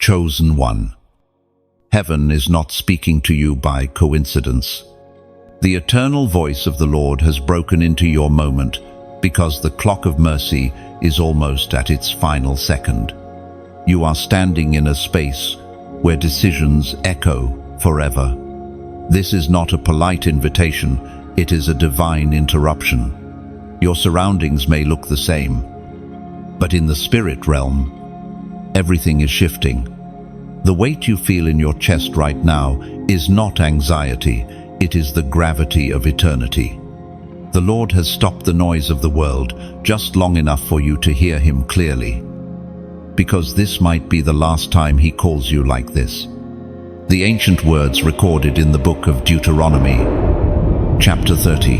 Chosen one. Heaven is not speaking to you by coincidence. The eternal voice of the Lord has broken into your moment because the clock of mercy is almost at its final second. You are standing in a space where decisions echo forever. This is not a polite invitation, it is a divine interruption. Your surroundings may look the same, but in the spirit realm, everything is shifting. The weight you feel in your chest right now is not anxiety, it is the gravity of eternity. The Lord has stopped the noise of the world just long enough for you to hear Him clearly, because this might be the last time He calls you like this. The ancient words recorded in the book of Deuteronomy, chapter 30,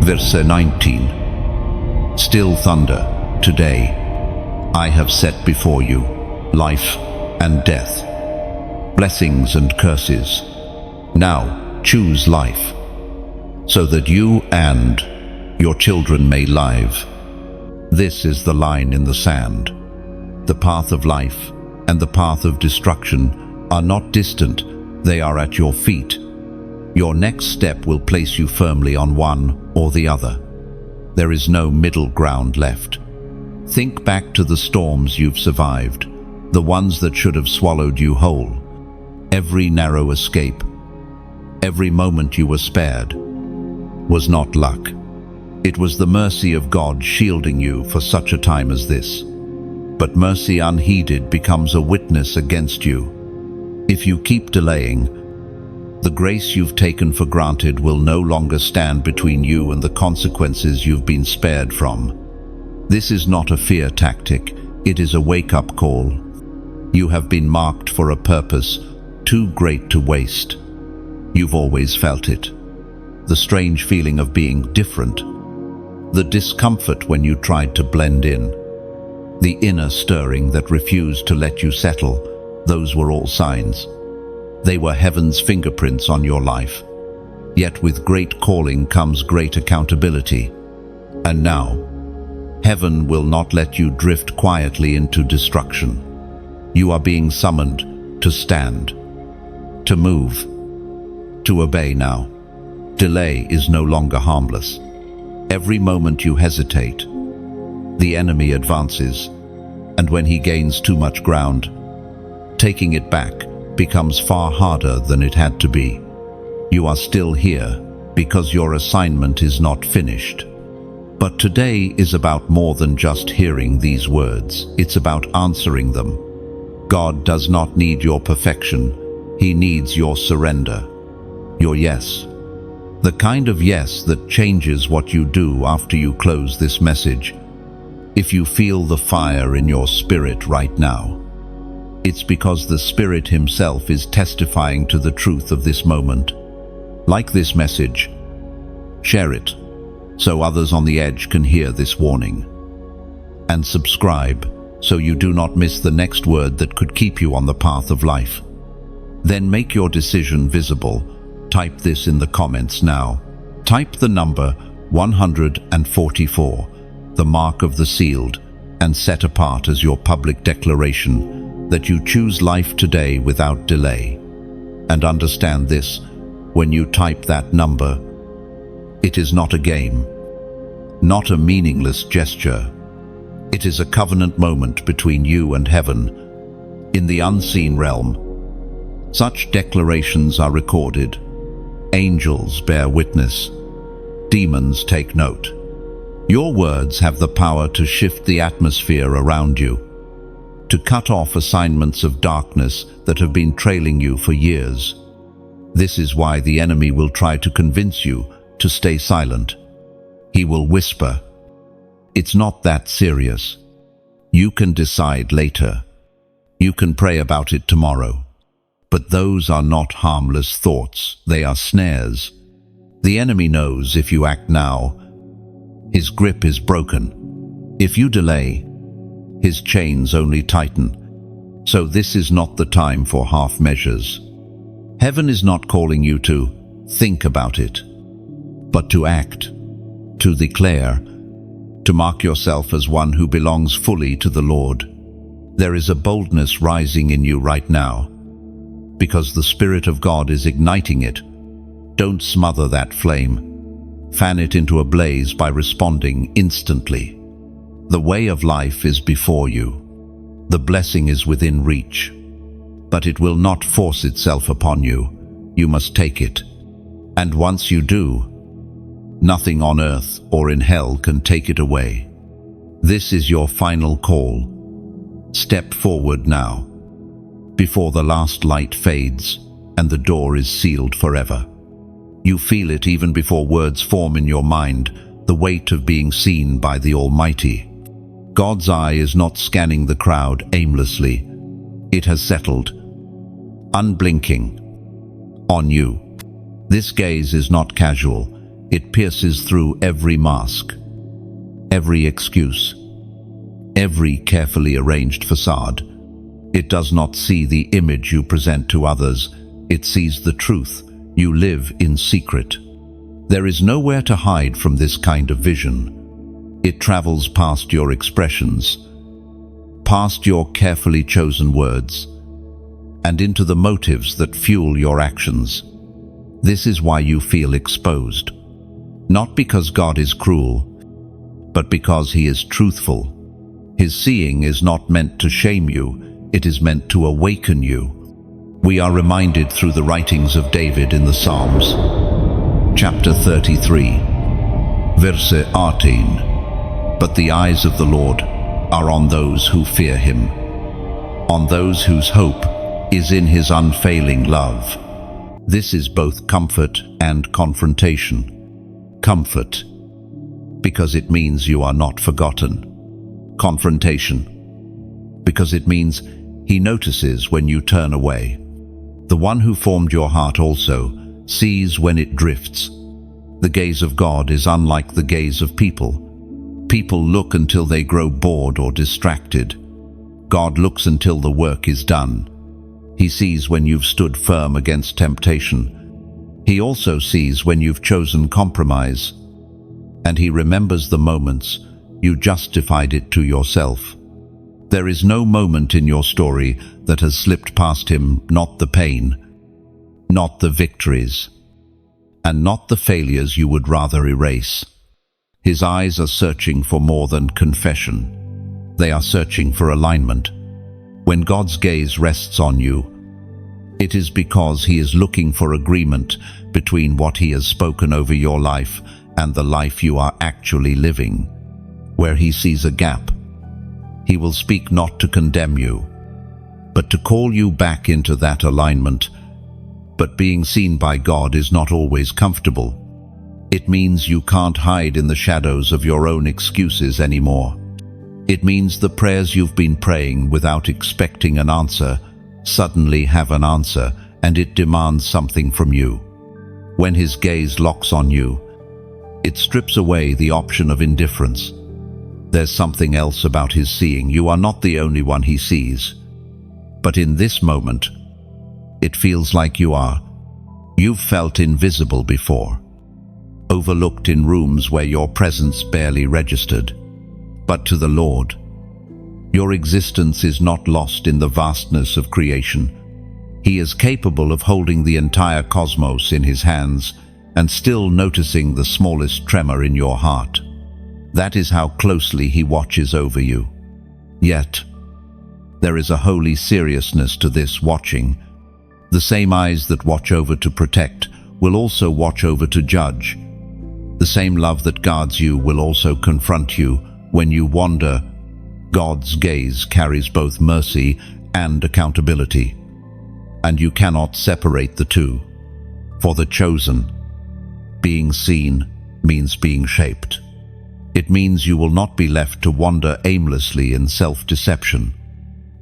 verse 19. Still thunder, today I have set before you life and death, blessings and curses. Now choose life, so that you and your children may live. This is the line in the sand. The path of life and the path of destruction are not distant, they are at your feet. Your next step will place you firmly on one or the other. There is no middle ground left. Think back to the storms you've survived, the ones that should have swallowed you whole. Every narrow escape, every moment you were spared, was not luck. It was the mercy of God shielding you for such a time as this. But mercy unheeded becomes a witness against you. If you keep delaying, the grace you've taken for granted will no longer stand between you and the consequences you've been spared from. This is not a fear tactic, it is a wake-up call. You have been marked for a purpose too great to waste. You've always felt it. The strange feeling of being different. The discomfort when you tried to blend in. The inner stirring that refused to let you settle. Those were all signs. They were heaven's fingerprints on your life. Yet with great calling comes great accountability. And now, heaven will not let you drift quietly into destruction. You are being summoned to stand, to move, to obey now. Delay is no longer harmless. Every moment you hesitate, the enemy advances, and when he gains too much ground, taking it back becomes far harder than it had to be. You are still here because your assignment is not finished. But today is about more than just hearing these words. It's about answering them. God does not need your perfection. He needs your surrender, your yes. The kind of yes that changes what you do after you close this message. If you feel the fire in your spirit right now, it's because the Spirit Himself is testifying to the truth of this moment. Like this message, share it so others on the edge can hear this warning. And subscribe so you do not miss the next word that could keep you on the path of life. Then make your decision visible. Type this in the comments now. Type the number 144, the mark of the sealed, and set apart as your public declaration that you choose life today without delay. And understand this, when you type that number, it is not a game, not a meaningless gesture. It is a covenant moment between you and heaven, in the unseen realm. Such declarations are recorded. Angels bear witness. Demons take note. Your words have the power to shift the atmosphere around you, to cut off assignments of darkness that have been trailing you for years. This is why the enemy will try to convince you to stay silent. He will whisper, "It's not that serious. You can decide later. You can pray about it tomorrow." But those are not harmless thoughts, they are snares. The enemy knows if you act now, his grip is broken. If you delay, his chains only tighten. So this is not the time for half measures. Heaven is not calling you to think about it, but to act, to declare, to mark yourself as one who belongs fully to the Lord. There is a boldness rising in you right now, because the Spirit of God is igniting it. Don't smother that flame. Fan it into a blaze by responding instantly. The way of life is before you. The blessing is within reach. But it will not force itself upon you. You must take it. And once you do, nothing on earth or in hell can take it away. This is your final call. Step forward now, before the last light fades and the door is sealed forever. You feel it even before words form in your mind, the weight of being seen by the Almighty. God's eye is not scanning the crowd aimlessly. It has settled, unblinking, on you. This gaze is not casual. It pierces through every mask, every excuse, every carefully arranged facade. It does not see the image you present to others. It sees the truth. You live in secret. There is nowhere to hide from this kind of vision. It travels past your expressions, past your carefully chosen words, and into the motives that fuel your actions. This is why you feel exposed. Not because God is cruel, but because He is truthful. His seeing is not meant to shame you, it is meant to awaken you. We are reminded through the writings of David in the Psalms. Chapter 33, verse 18. But the eyes of the Lord are on those who fear Him, on those whose hope is in His unfailing love. This is both comfort and confrontation. Comfort, because it means you are not forgotten. Confrontation, because it means He notices when you turn away. The one who formed your heart also sees when it drifts. The gaze of God is unlike the gaze of people. People look until they grow bored or distracted. God looks until the work is done. He sees when you've stood firm against temptation. He also sees when you've chosen compromise. And He remembers the moments you justified it to yourself. There is no moment in your story that has slipped past Him, not the pain, not the victories, and not the failures you would rather erase. His eyes are searching for more than confession. They are searching for alignment. When God's gaze rests on you, it is because He is looking for agreement between what He has spoken over your life and the life you are actually living. Where He sees a gap, He will speak not to condemn you, but to call you back into that alignment. But being seen by God is not always comfortable. It means you can't hide in the shadows of your own excuses anymore. It means the prayers you've been praying without expecting an answer suddenly have an answer, and it demands something from you. When His gaze locks on you, it strips away the option of indifference. There's something else about His seeing. You are not the only one He sees. But in this moment, it feels like you are. You've felt invisible before, overlooked in rooms where your presence barely registered. But to the Lord, your existence is not lost in the vastness of creation. He is capable of holding the entire cosmos in His hands and still noticing the smallest tremor in your heart. That is how closely He watches over you. Yet, there is a holy seriousness to this watching. The same eyes that watch over to protect will also watch over to judge. The same love that guards you will also confront you when you wander. God's gaze carries both mercy and accountability, and you cannot separate the two. For the chosen, being seen means being shaped. It means you will not be left to wander aimlessly in self-deception.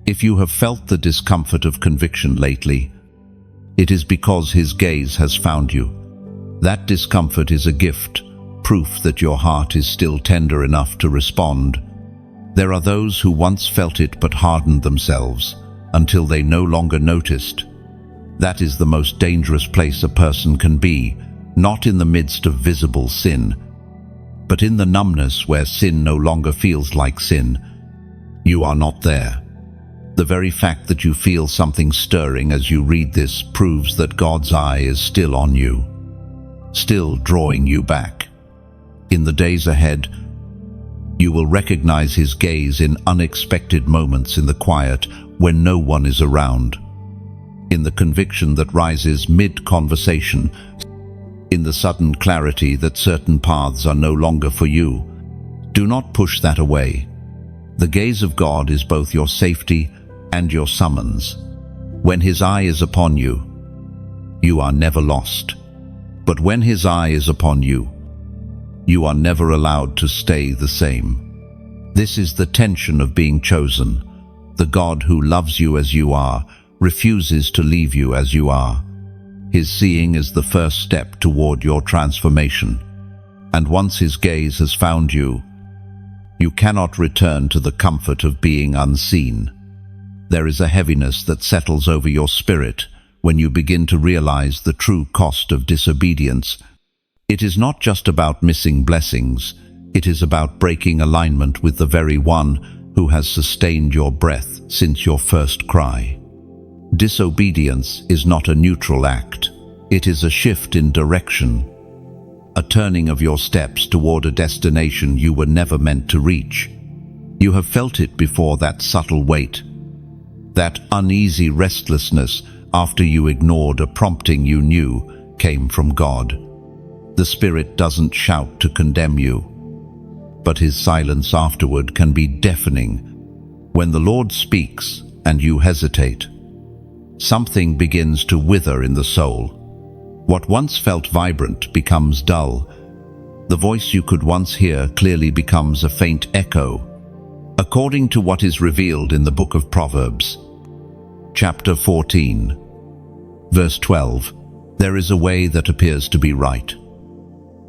If you have felt the discomfort of conviction lately, it is because His gaze has found you. That discomfort is a gift, proof that your heart is still tender enough to respond. There are those who once felt it but hardened themselves until they no longer noticed. That is the most dangerous place a person can be, not in the midst of visible sin, but in the numbness where sin no longer feels like sin. You are not there. The very fact that you feel something stirring as you read this proves that God's eye is still on you, still drawing you back. In the days ahead, you will recognize His gaze in unexpected moments in the quiet when no one is around, in the conviction that rises mid-conversation, in the sudden clarity that certain paths are no longer for you. Do not push that away. The gaze of God is both your safety and your summons. When His eye is upon you, you are never lost. But when His eye is upon you, you are never allowed to stay the same. This is the tension of being chosen. The God who loves you as you are refuses to leave you as you are. His seeing is the first step toward your transformation. And once His gaze has found you, you cannot return to the comfort of being unseen. There is a heaviness that settles over your spirit when you begin to realize the true cost of disobedience. It is not just about missing blessings, it is about breaking alignment with the very one who has sustained your breath since your first cry. Disobedience is not a neutral act. It is a shift in direction, a turning of your steps toward a destination you were never meant to reach. You have felt it before, that subtle weight, that uneasy restlessness after you ignored a prompting you knew came from God. The Spirit doesn't shout to condemn you, but His silence afterward can be deafening. When the Lord speaks and you hesitate, something begins to wither in the soul. What once felt vibrant becomes dull. The voice you could once hear clearly becomes a faint echo. According to what is revealed in the book of Proverbs, chapter 14, verse 12, there is a way that appears to be right,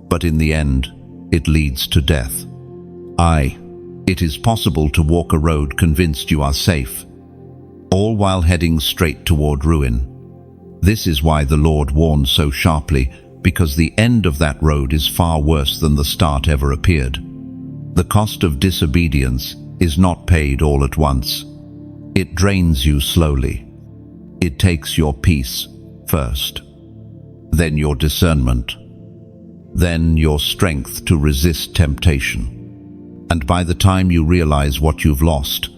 but in the end, it leads to death. It is possible to walk a road convinced you are safe, all while heading straight toward ruin. This is why the Lord warns so sharply, because the end of that road is far worse than the start ever appeared. The cost of disobedience is not paid all at once. It drains you slowly. It takes your peace first, then your discernment, then your strength to resist temptation. And by the time you realize what you've lost,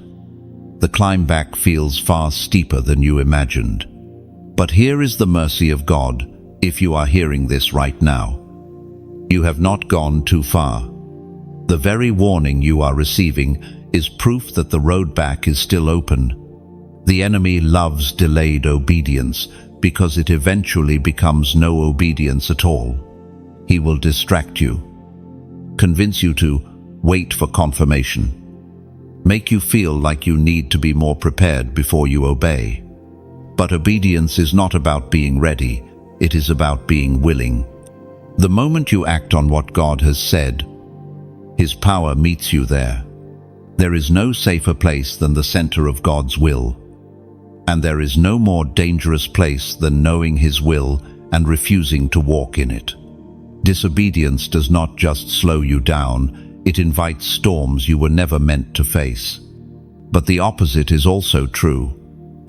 the climb back feels far steeper than you imagined. But here is the mercy of God. If you are hearing this right now, you have not gone too far. The very warning you are receiving is proof that the road back is still open. The enemy loves delayed obedience because it eventually becomes no obedience at all. He will distract you, convince you to wait for confirmation, make you feel like you need to be more prepared before you obey. But obedience is not about being ready, it is about being willing. The moment you act on what God has said, His power meets you there. There is no safer place than the center of God's will, and there is no more dangerous place than knowing His will and refusing to walk in it. Disobedience does not just slow you down, it invites storms you were never meant to face. But the opposite is also true.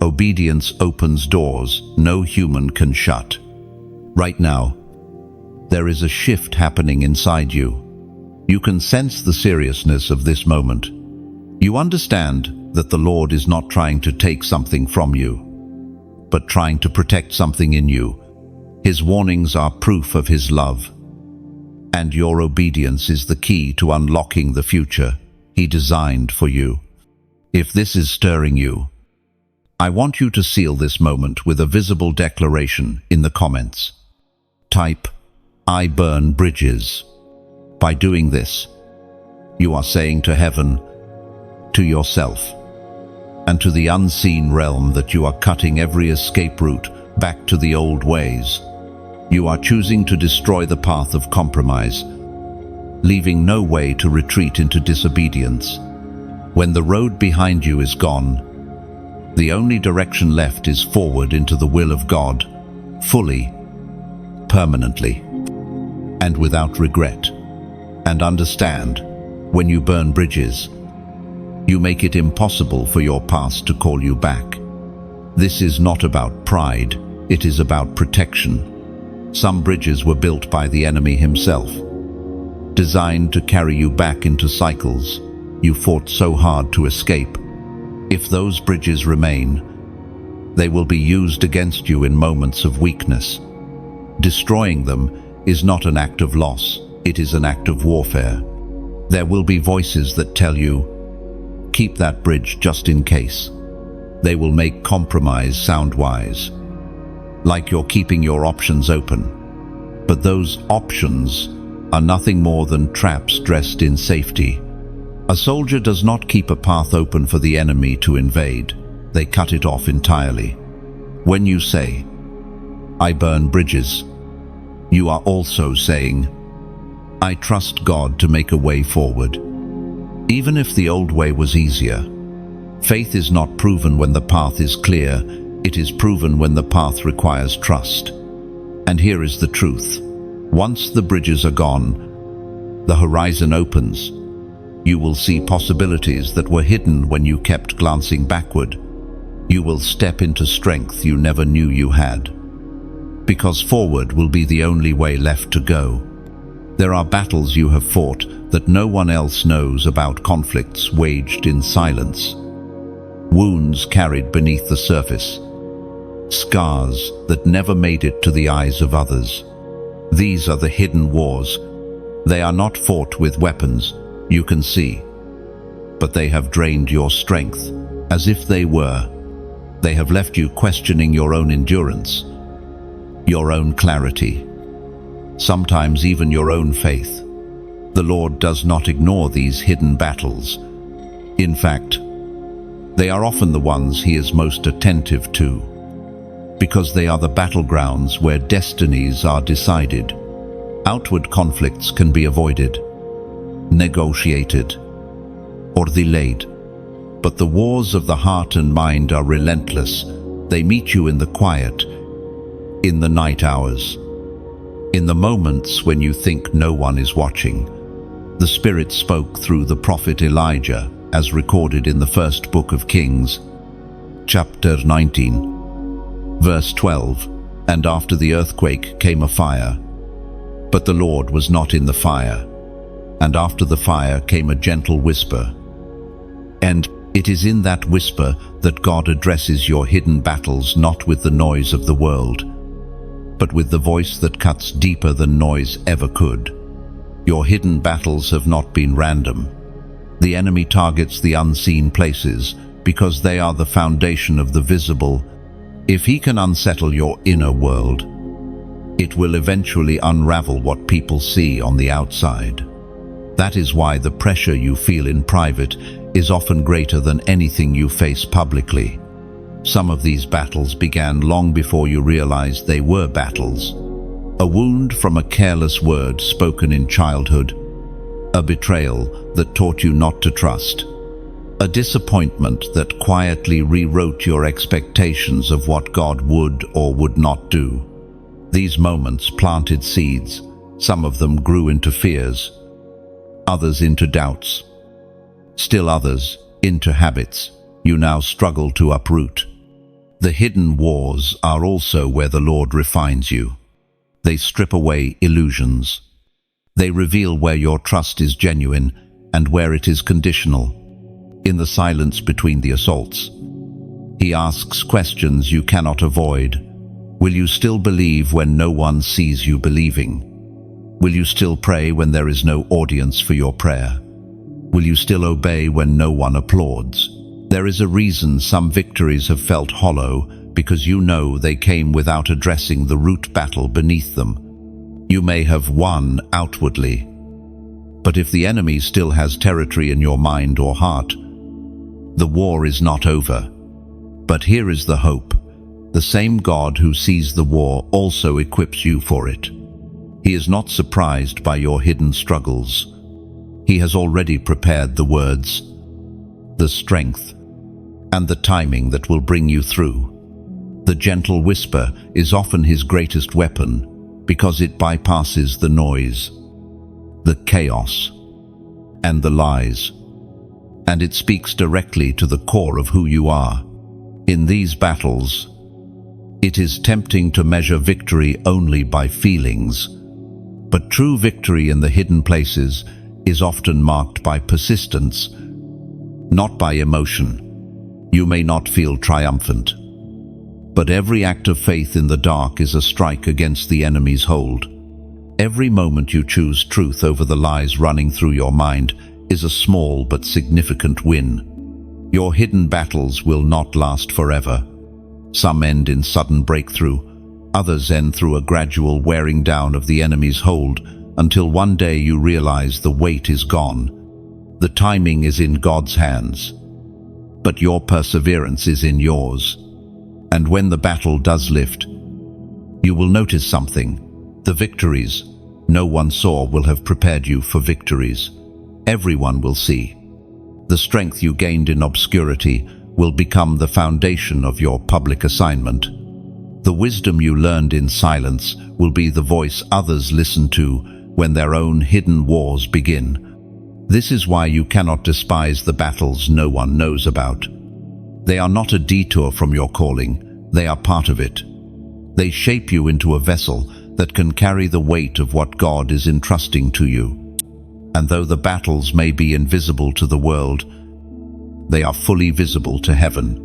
Obedience opens doors no human can shut. Right now, there is a shift happening inside you. You can sense the seriousness of this moment. You understand that the Lord is not trying to take something from you, but trying to protect something in you. His warnings are proof of His love, and your obedience is the key to unlocking the future He designed for you. If this is stirring you, I want you to seal this moment with a visible declaration in the comments. Type, "I burn bridges." By doing this, you are saying to heaven, to yourself, and to the unseen realm that you are cutting every escape route back to the old ways. You are choosing to destroy the path of compromise, leaving no way to retreat into disobedience. When the road behind you is gone, the only direction left is forward into the will of God, fully, permanently, and without regret. And understand, when you burn bridges, You make it impossible for your past to call you back. This is not about pride, it is about protection. Some bridges were built by the enemy himself, designed to carry you back into cycles you fought so hard to escape. If those bridges remain, they will be used against you in moments of weakness. Destroying them is not an act of loss, it is an act of warfare. There will be voices that tell you, keep that bridge just in case. They will make compromise sound wise, like you're keeping your options open. But those options are nothing more than traps dressed in safety. A soldier does not keep a path open for the enemy to invade. They cut it off entirely. When you say, I burn bridges, you are also saying, I trust God to make a way forward. Even if the old way was easier, faith is not proven when the path is clear, it is proven when the path requires trust. And here is the truth. Once the bridges are gone, the horizon opens. You will see possibilities that were hidden when you kept glancing backward. You will step into strength you never knew you had. Because forward will be the only way left to go. There are battles you have fought that no one else knows about, conflicts waged in silence, wounds carried beneath the surface, scars that never made it to the eyes of others. These are the hidden wars. They are not fought with weapons you can see, but they have drained your strength as if they were. They have left you questioning your own endurance, your own clarity, sometimes even your own faith. The Lord does not ignore these hidden battles. In fact, they are often the ones He is most attentive to, because they are the battlegrounds where destinies are decided. Outward conflicts can be avoided, negotiated, or delayed. But the wars of the heart and mind are relentless. They meet you in the quiet, in the night hours, in the moments when you think no one is watching. The Spirit spoke through the prophet Elijah, as recorded in the first book of Kings, chapter 19, verse 12. And after the earthquake came a fire, but the Lord was not in the fire. And after the fire came a gentle whisper. And it is in that whisper that God addresses your hidden battles, not with the noise of the world, but with the voice that cuts deeper than noise ever could. Your hidden battles have not been random. The enemy targets the unseen places because they are the foundation of the visible. If he can unsettle your inner world, it will eventually unravel what people see on the outside. That is why the pressure you feel in private is often greater than anything you face publicly. Some of these battles began long before you realized they were battles. A wound from a careless word spoken in childhood, a betrayal that taught you not to trust, a disappointment that quietly rewrote your expectations of what God would or would not do. These moments planted seeds. Some of them grew into fears, others into doubts, still others into habits you now struggle to uproot. The hidden wars are also where the Lord refines you. They strip away illusions. They reveal where your trust is genuine and where it is conditional. In the silence between the assaults, He asks questions you cannot avoid. Will you still believe when no one sees you believing? Will you still pray when there is no audience for your prayer? Will you still obey when no one applauds? There is a reason some victories have felt hollow, because you know they came without addressing the root battle beneath them. You may have won outwardly, but if the enemy still has territory in your mind or heart, the war is not over. But here is the hope. The same God who sees the war also equips you for it. He is not surprised by your hidden struggles. He has already prepared the words, the strength, and the timing that will bring you through. The gentle whisper is often His greatest weapon because it bypasses the noise, the chaos, and the lies. and it speaks directly to the core of who you are. In these battles, it is tempting to measure victory only by feelings, but true victory in the hidden places is often marked by persistence, not by emotion. You may not feel triumphant, but every act of faith in the dark is a strike against the enemy's hold. Every moment you choose truth over the lies running through your mind is a small but significant win. Your hidden battles will not last forever. Some end in sudden breakthrough, others end through a gradual wearing down of the enemy's hold until one day you realize the weight is gone. The timing is in God's hands, but your perseverance is in yours. And when the battle does lift, you will notice something. The victories no one saw will have prepared you for victories everyone will see. The strength you gained in obscurity will become the foundation of your public assignment. The wisdom you learned in silence will be the voice others listen to when their own hidden wars begin. This is why you cannot despise the battles no one knows about. They are not a detour from your calling, they are part of it. They shape you into a vessel that can carry the weight of what God is entrusting to you. And though the battles may be invisible to the world, they are fully visible to heaven,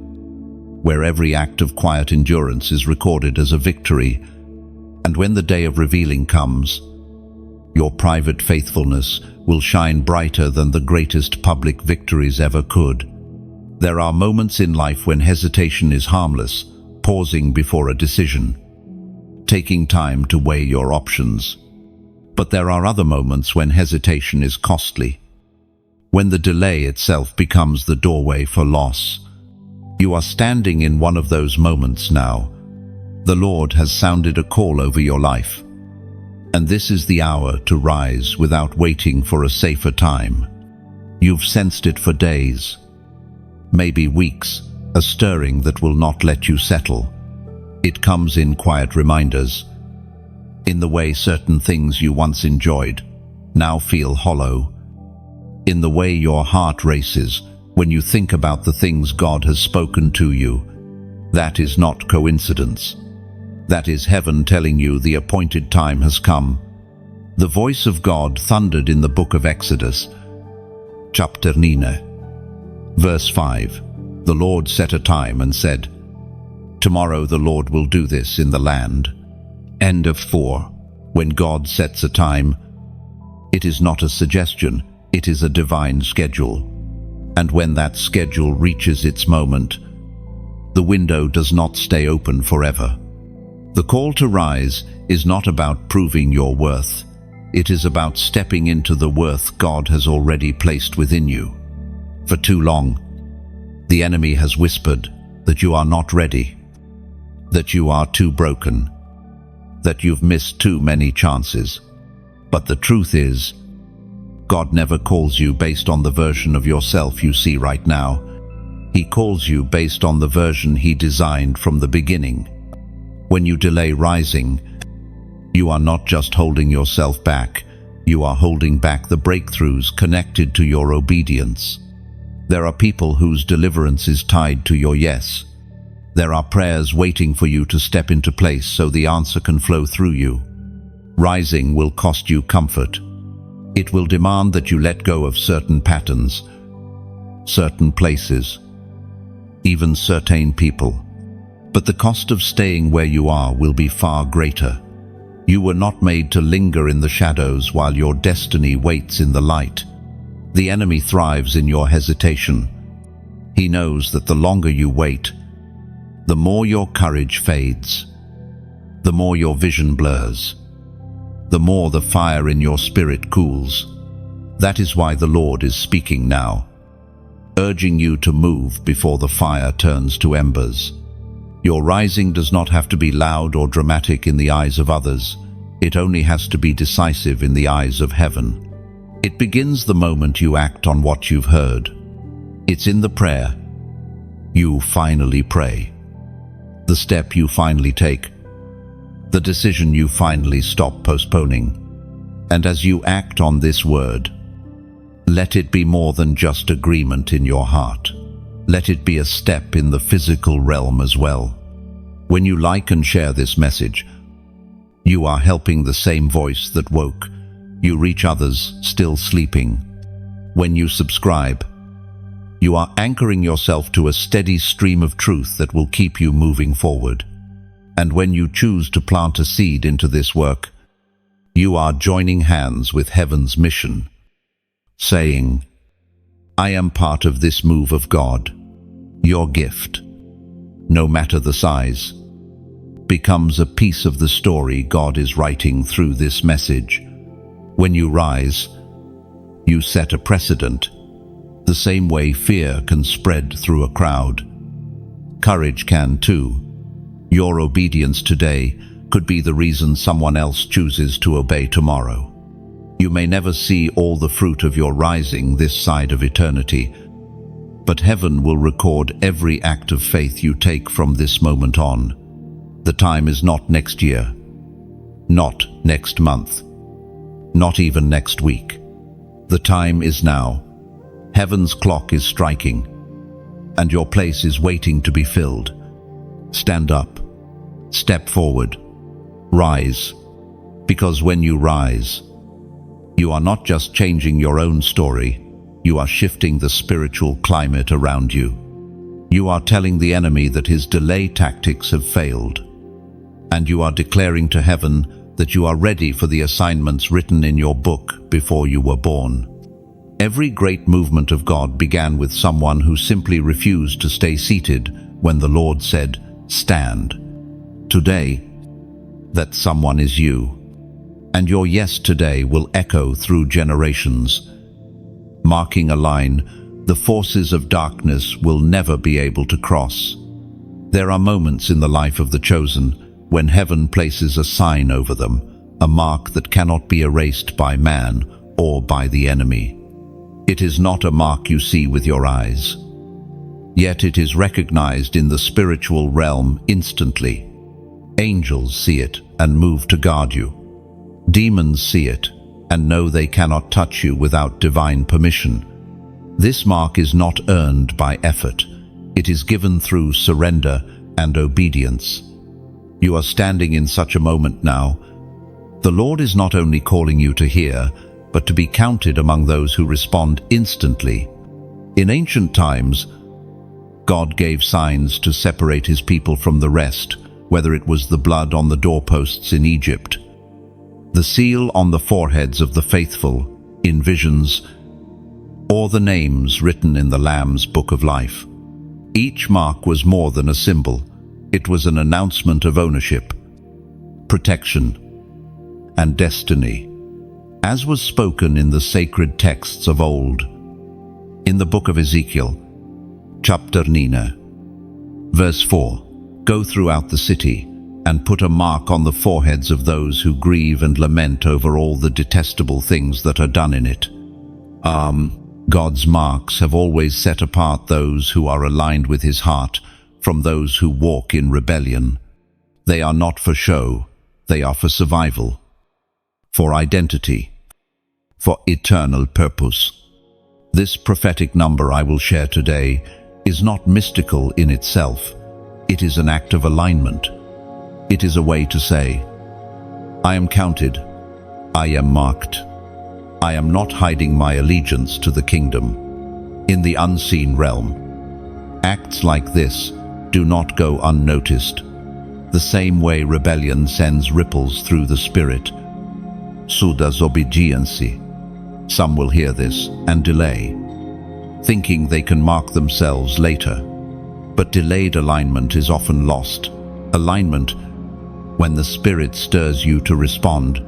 where every act of quiet endurance is recorded as a victory. And when the day of revealing comes, your private faithfulness will shine brighter than the greatest public victories ever could. There are moments in life when hesitation is harmless, pausing before a decision, taking time to weigh your options. But there are other moments when hesitation is costly, when the delay itself becomes the doorway for loss. You are standing in one of those moments now. The Lord has sounded a call over your life, and this is the hour to rise without waiting for a safer time. You've sensed it for days, maybe weeks, a stirring that will not let you settle. It comes in quiet reminders, in the way certain things you once enjoyed now feel hollow, in the way your heart races when you think about the things God has spoken to you. That is not coincidence. That is heaven telling you the appointed time has come. The voice of God thundered in the book of Exodus, chapter 9, verse 5. The Lord set a time and said, "Tomorrow the Lord will do this in the land." End of 4. When God sets a time, it is not a suggestion, it is a divine schedule. And when that schedule reaches its moment, the window does not stay open forever. The call to rise is not about proving your worth. It is about stepping into the worth God has already placed within you. For too long, the enemy has whispered that you are not ready, that you are too broken, that you've missed too many chances. But the truth is, God never calls you based on the version of yourself you see right now. He calls you based on the version He designed from the beginning. When you delay rising, you are not just holding yourself back, you are holding back the breakthroughs connected to your obedience. There are people whose deliverance is tied to your yes. There are prayers waiting for you to step into place so the answer can flow through you. Rising will cost you comfort. It will demand that you let go of certain patterns, certain places, even certain people. But the cost of staying where you are will be far greater. You were not made to linger in the shadows while your destiny waits in the light. The enemy thrives in your hesitation. He knows that the longer you wait, the more your courage fades, the more your vision blurs, the more the fire in your spirit cools. That is why the Lord is speaking now, urging you to move before the fire turns to embers. Your rising does not have to be loud or dramatic in the eyes of others. It only has to be decisive in the eyes of heaven. It begins the moment you act on what you've heard. It's in the prayer you finally pray, the step you finally take, the decision you finally stop postponing. And as you act on this word, Let it be more than just agreement in your heart. Let it be a step in the physical realm as well. When you like and share this message, you are helping the same voice that woke. You reach others still sleeping. When you subscribe, you are anchoring yourself to a steady stream of truth that will keep you moving forward. And when you choose to plant a seed into this work, you are joining hands with heaven's mission, saying, I am part of this move of God. Your gift, no matter the size, becomes a piece of the story God is writing through this message. When you rise, you set a precedent. The same way fear can spread through a crowd, courage can too. Your obedience today could be the reason someone else chooses to obey tomorrow. You may never see all the fruit of your rising this side of eternity, but heaven will record every act of faith you take from this moment on. The time is not next year, not next month, not even next week. The time is now. Heaven's clock is striking, and your place is waiting to be filled. Stand up, step forward, rise, because when you rise, you are not just changing your own story, you are shifting the spiritual climate around you. You are telling the enemy that his delay tactics have failed, and you are declaring to heaven that you are ready for the assignments written in your book before you were born. Every great movement of God began with someone who simply refused to stay seated when the Lord said, "Stand." Today, that someone is you, and your yes today will echo through generations. Marking a line the forces of darkness will never be able to cross. There are moments in the life of the chosen when heaven places a sign over them, a mark that cannot be erased by man or by the enemy. It is not a mark you see with your eyes, yet it is recognized in the spiritual realm instantly. Angels see it and move to guard you. Demons see it and know they cannot touch you without divine permission. This mark is not earned by effort. It is given through surrender and obedience. You are standing in such a moment now. The Lord is not only calling you to hear, but to be counted among those who respond instantly. In ancient times, God gave signs to separate his people from the rest, whether it was the blood on the doorposts in Egypt, the seal on the foreheads of the faithful in visions, or the names written in the Lamb's Book of Life. Each mark was more than a symbol. It was an announcement of ownership, protection, and destiny, as was spoken in the sacred texts of old. In the book of Ezekiel, chapter 9, verse 4, "Go throughout the city and put a mark on the foreheads of those who grieve and lament over all the detestable things that are done in it." God's marks have always set apart those who are aligned with his heart from those who walk in rebellion. They are not for show, they are for survival, for identity, for eternal purpose. This prophetic number I will share today is not mystical in itself. It is an act of alignment. It is a way to say, I am counted, I am marked. I am not hiding my allegiance to the kingdom. In the unseen realm, acts like this do not go unnoticed. The same way rebellion sends ripples through the spirit, so does obedience. Some will hear this and delay, thinking they can mark themselves later. But delayed alignment is often lost. Alignment, when the Spirit stirs you to respond,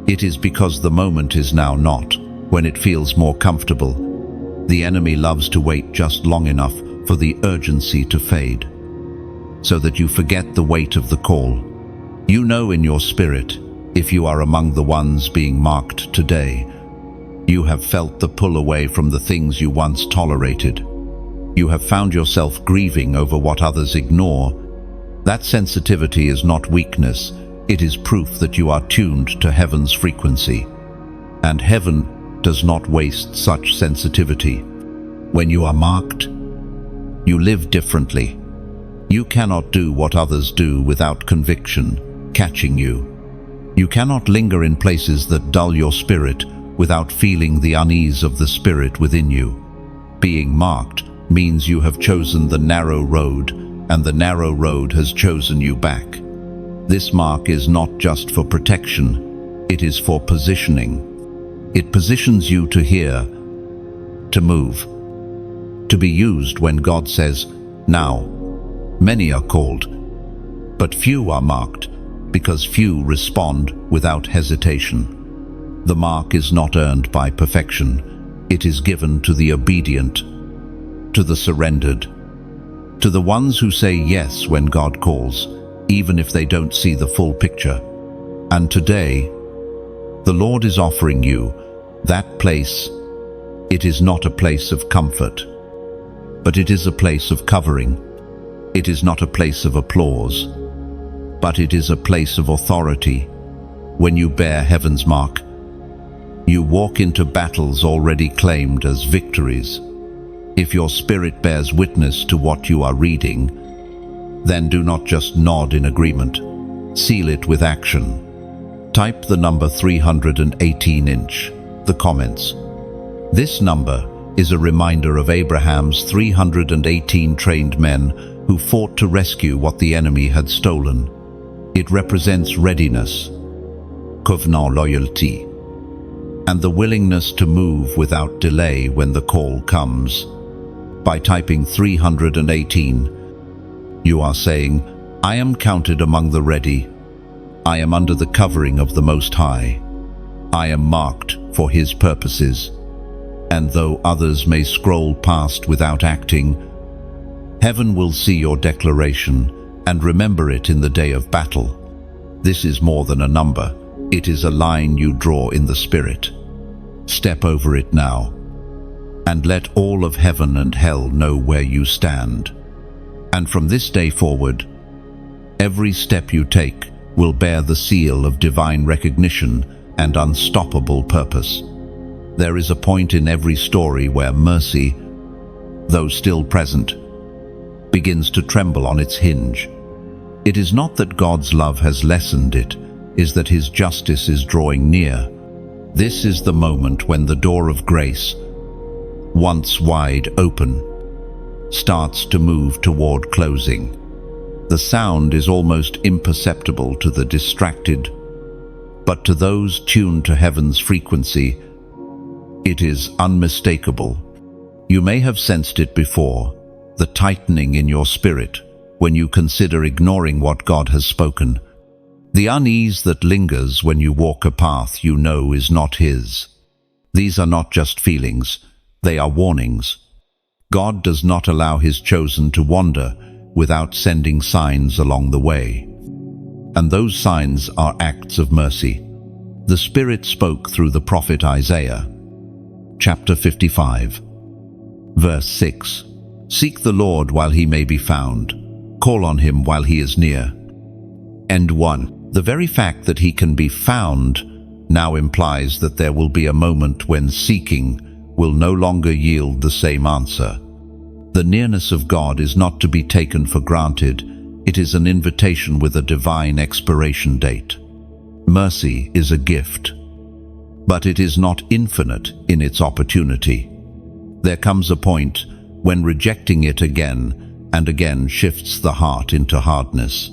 it is because the moment is now, not when it feels more comfortable. The enemy loves to wait just long enough for the urgency to fade, so that you forget the weight of the call. You know in your spirit, if you are among the ones being marked today, you have felt the pull away from the things you once tolerated. You have found yourself grieving over what others ignore. That sensitivity is not weakness, it is proof that you are tuned to heaven's frequency. And heaven does not waste such sensitivity. When you are marked, you live differently. You cannot do what others do without conviction catching you. You cannot linger in places that dull your spirit without feeling the unease of the spirit within you. Being marked means you have chosen the narrow road, and the narrow road has chosen you back. This mark is not just for protection, it is for positioning. It positions you to hear, to move, to be used when God says, "Now." Many are called, but few are marked, because few respond without hesitation. The mark is not earned by perfection. It is given to the obedient, to the surrendered, to the ones who say yes when God calls, even if they don't see the full picture. And today, the Lord is offering you that place. It is not a place of comfort, but it is a place of covering. It is not a place of applause, but it is a place of authority. When you bear heaven's mark, you walk into battles already claimed as victories. If your spirit bears witness to what you are reading, then do not just nod in agreement. Seal it with action. Type the number 318 inch, the comments. This number is a reminder of Abraham's 318 trained men who fought to rescue what the enemy had stolen. It represents readiness, covenant loyalty, and the willingness to move without delay when the call comes. By typing 318, you are saying, "I am counted among the ready. I am under the covering of the Most High. I am marked for His purposes." And though others may scroll past without acting, heaven will see your declaration and remember it in the day of battle. This is more than a number. It is a line you draw in the Spirit. Step over it now, and let all of heaven and hell know where you stand. And from this day forward, every step you take will bear the seal of divine recognition and unstoppable purpose. There is a point in every story where mercy, though still present, begins to tremble on its hinge. It is not that God's love has lessened, it is that His justice is drawing near. This is the moment when the door of grace, once wide open, starts to move toward closing. The sound is almost imperceptible to the distracted, but to those tuned to heaven's frequency, it is unmistakable. You may have sensed it before, the tightening in your spirit when you consider ignoring what God has spoken. The unease that lingers when you walk a path you know is not His. These are not just feelings, they are warnings. God does not allow His chosen to wander without sending signs along the way. And those signs are acts of mercy. The Spirit spoke through the prophet Isaiah. Chapter 55, verse 6. Seek the Lord while He may be found. Call on Him while He is near. End 1. The very fact that He can be found now implies that there will be a moment when seeking will no longer yield the same answer. The nearness of God is not to be taken for granted. It is an invitation with a divine expiration date. Mercy is a gift, but it is not infinite in its opportunity. There comes a point when rejecting it again and again shifts the heart into hardness,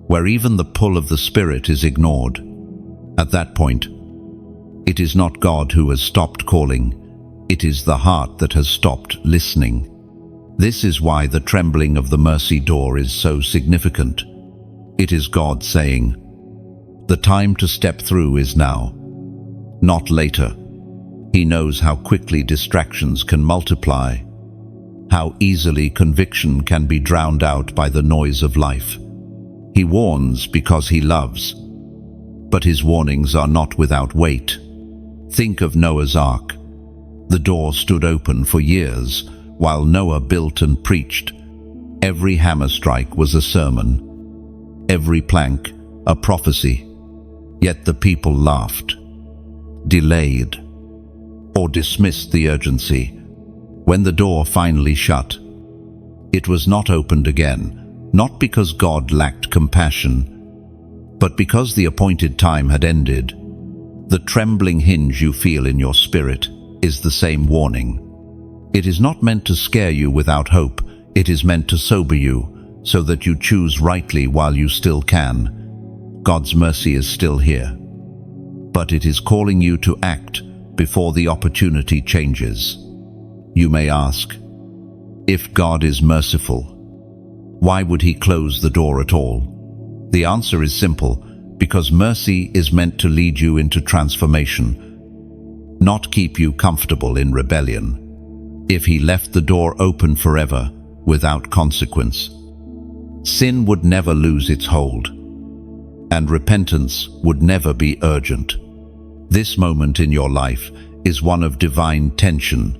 where even the pull of the Spirit is ignored. At that point, it is not God who has stopped calling, it is the heart that has stopped listening. This is why the trembling of the mercy door is so significant. It is God saying, "The time to step through is now, not later." He knows how quickly distractions can multiply, how easily conviction can be drowned out by the noise of life. He warns because He loves, but His warnings are not without weight. Think of Noah's Ark. The door stood open for years while Noah built and preached. Every hammer strike was a sermon, every plank a prophecy. Yet the people laughed, delayed, or dismissed the urgency. When the door finally shut, it was not opened again, not because God lacked compassion, but because the appointed time had ended. The trembling hinge you feel in your spirit is the same warning. It is not meant to scare you without hope. It is meant to sober you, so that you choose rightly while you still can. God's mercy is still here, but it is calling you to act before the opportunity changes. You may ask, if God is merciful, why would He close the door at all? The answer is simple: because mercy is meant to lead you into transformation, not keep you comfortable in rebellion. If He left the door open forever, without consequence, sin would never lose its hold, and repentance would never be urgent. This moment in your life is one of divine tension.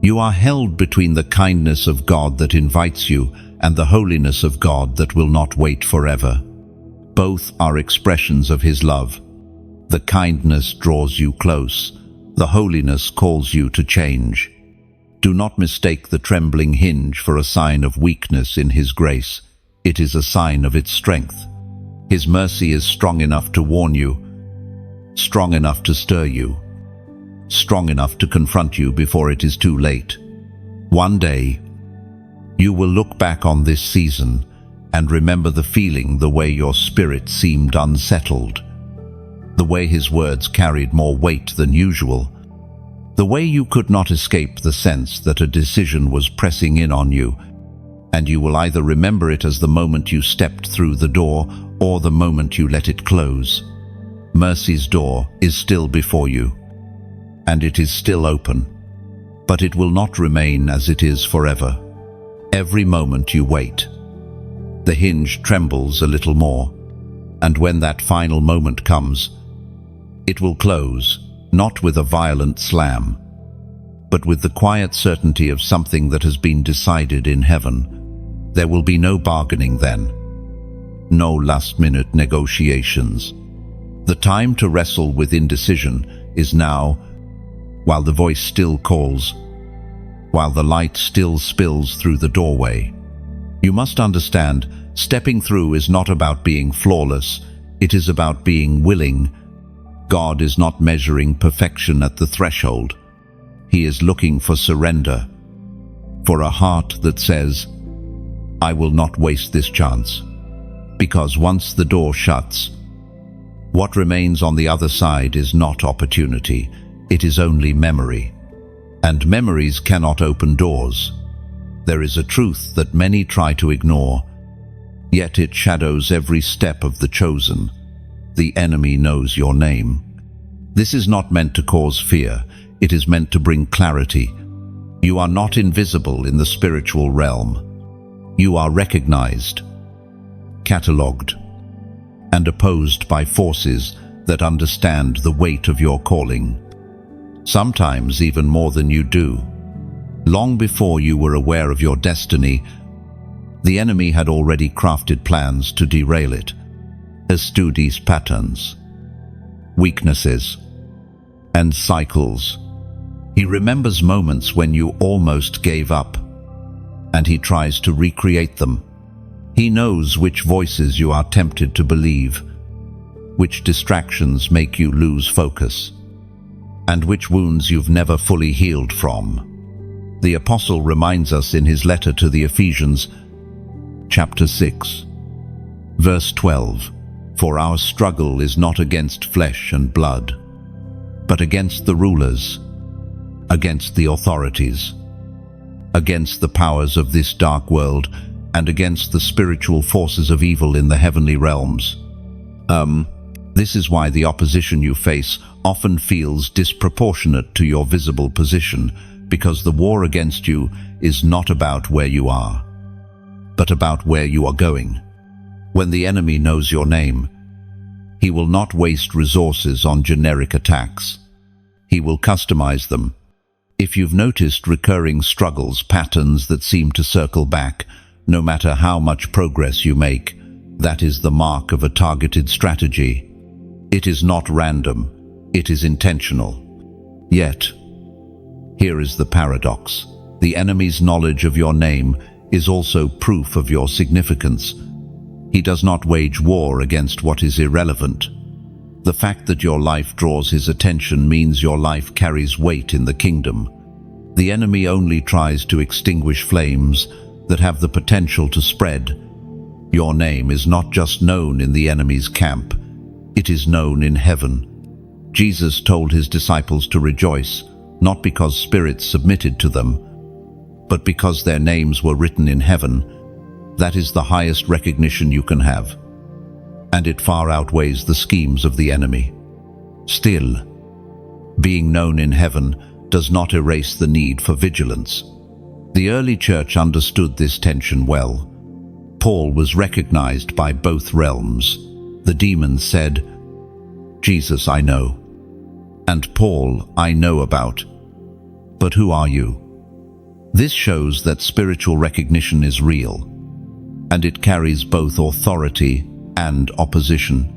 You are held between the kindness of God that invites you and the holiness of God that will not wait forever. Both are expressions of His love. The kindness draws you close. The holiness calls you to change. Do not mistake the trembling hinge for a sign of weakness in His grace. It is a sign of its strength. His mercy is strong enough to warn you, strong enough to stir you, strong enough to confront you before it is too late. One day, you will look back on this season and remember the feeling, the way your spirit seemed unsettled, the way His words carried more weight than usual, the way you could not escape the sense that a decision was pressing in on you, and you will either remember it as the moment you stepped through the door or the moment you let it close. Mercy's door is still before you, and it is still open, but it will not remain as it is forever. Every moment you wait, the hinge trembles a little more, and when that final moment comes, it will close, not with a violent slam, but with the quiet certainty of something that has been decided in heaven. There will be no bargaining then, no last-minute negotiations. The time to wrestle with indecision is now, while the voice still calls, while the light still spills through the doorway. You must understand, stepping through is not about being flawless, it is about being willing. God is not measuring perfection at the threshold. He is looking for surrender, for a heart that says, I will not waste this chance. Because once the door shuts, what remains on the other side is not opportunity, it is only memory. And memories cannot open doors. There is a truth that many try to ignore, yet it shadows every step of the chosen. The enemy knows your name. This is not meant to cause fear, it is meant to bring clarity. You are not invisible in the spiritual realm. You are recognized, catalogued, and opposed by forces that understand the weight of your calling. Sometimes even more than you do. Long before you were aware of your destiny, the enemy had already crafted plans to derail it. Studies patterns, weaknesses, and cycles. He remembers moments when you almost gave up, and he tries to recreate them. He knows which voices you are tempted to believe, which distractions make you lose focus, and which wounds you've never fully healed from. The Apostle reminds us in his letter to the Ephesians, chapter 6, verse 12, For our struggle is not against flesh and blood, but against the rulers, against the authorities, against the powers of this dark world, and against the spiritual forces of evil in the heavenly realms. This is why the opposition you face often feels disproportionate to your visible position, because the war against you is not about where you are, but about where you are going. When the enemy knows your name, he will not waste resources on generic attacks. He will customize them. If you've noticed recurring struggles, patterns that seem to circle back, no matter how much progress you make, that is the mark of a targeted strategy. It is not random, it is intentional. Yet, Here is the paradox. The enemy's knowledge of your name is also proof of your significance. He does not wage war against what is irrelevant. The fact that your life draws his attention means your life carries weight in the kingdom. The enemy only tries to extinguish flames that have the potential to spread. Your name is not just known in the enemy's camp, it is known in heaven. Jesus told his disciples to rejoice, not because spirits submitted to them, but because their names were written in heaven. That is the highest recognition you can have, and it far outweighs the schemes of the enemy. Still, being known in heaven does not erase the need for vigilance. The early church understood this tension well. Paul was recognized by both realms. The demons said, "Jesus I know," and "Paul I know about, but who are you?" This shows that spiritual recognition is real, and it carries both authority and opposition.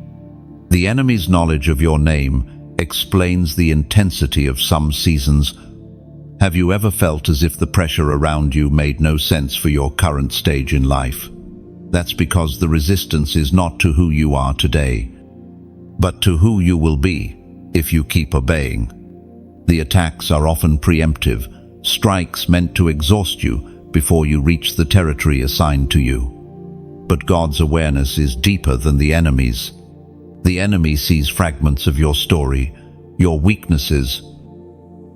The enemy's knowledge of your name explains the intensity of some seasons. Have you ever felt as if the pressure around you made no sense for your current stage in life? That's because the resistance is not to who you are today, but to who you will be if you keep obeying. The attacks are often preemptive, strikes meant to exhaust you before you reach the territory assigned to you. But God's awareness is deeper than the enemy's. The enemy sees fragments of your story, your weaknesses,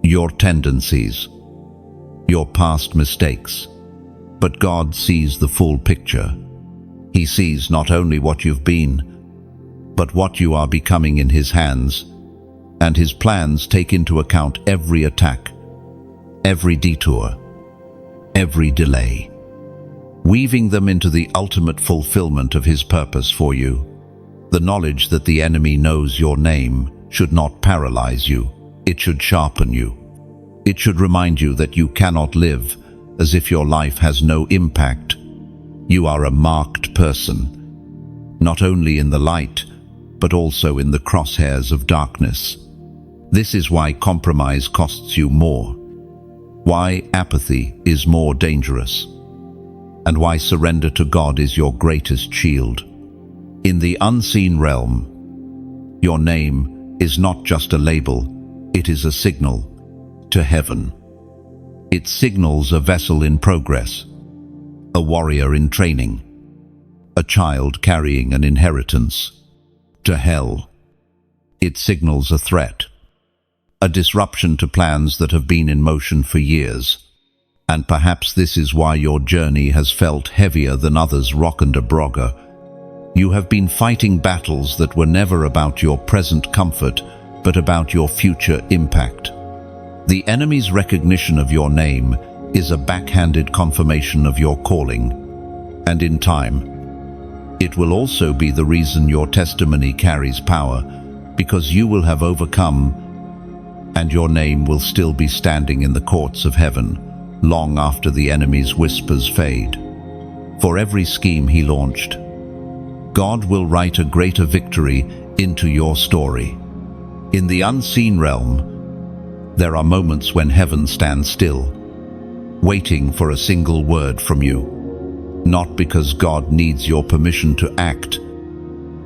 your tendencies, your past mistakes. But God sees the full picture. He sees not only what you've been, but what you are becoming in his hands, and his plans take into account every attack, every detour, every delay, weaving them into the ultimate fulfillment of his purpose for you. The knowledge that the enemy knows your name should not paralyze you. It should sharpen you. It should remind you that you cannot live as if your life has no impact. You are a marked person, not only in the light, but also in the crosshairs of darkness. This is why compromise costs you more, why apathy is more dangerous, and why surrender to God is your greatest shield. In the unseen realm, your name is not just a label, it is a signal to heaven. It signals a vessel in progress, a warrior in training, a child carrying an inheritance. To hell, it signals a threat, a disruption to plans that have been in motion for years. And perhaps this is why your journey has felt heavier than others. Rock and a brogger. You have been fighting battles that were never about your present comfort, but about your future impact. The enemy's recognition of your name is a backhanded confirmation of your calling, and in time, it will also be the reason your testimony carries power, because you will have overcome, and your name will still be standing in the courts of heaven, long after the enemy's whispers fade. For every scheme he launched, God will write a greater victory into your story. In the unseen realm, there are moments when heaven stands still, waiting for a single word from you. Not because God needs your permission to act,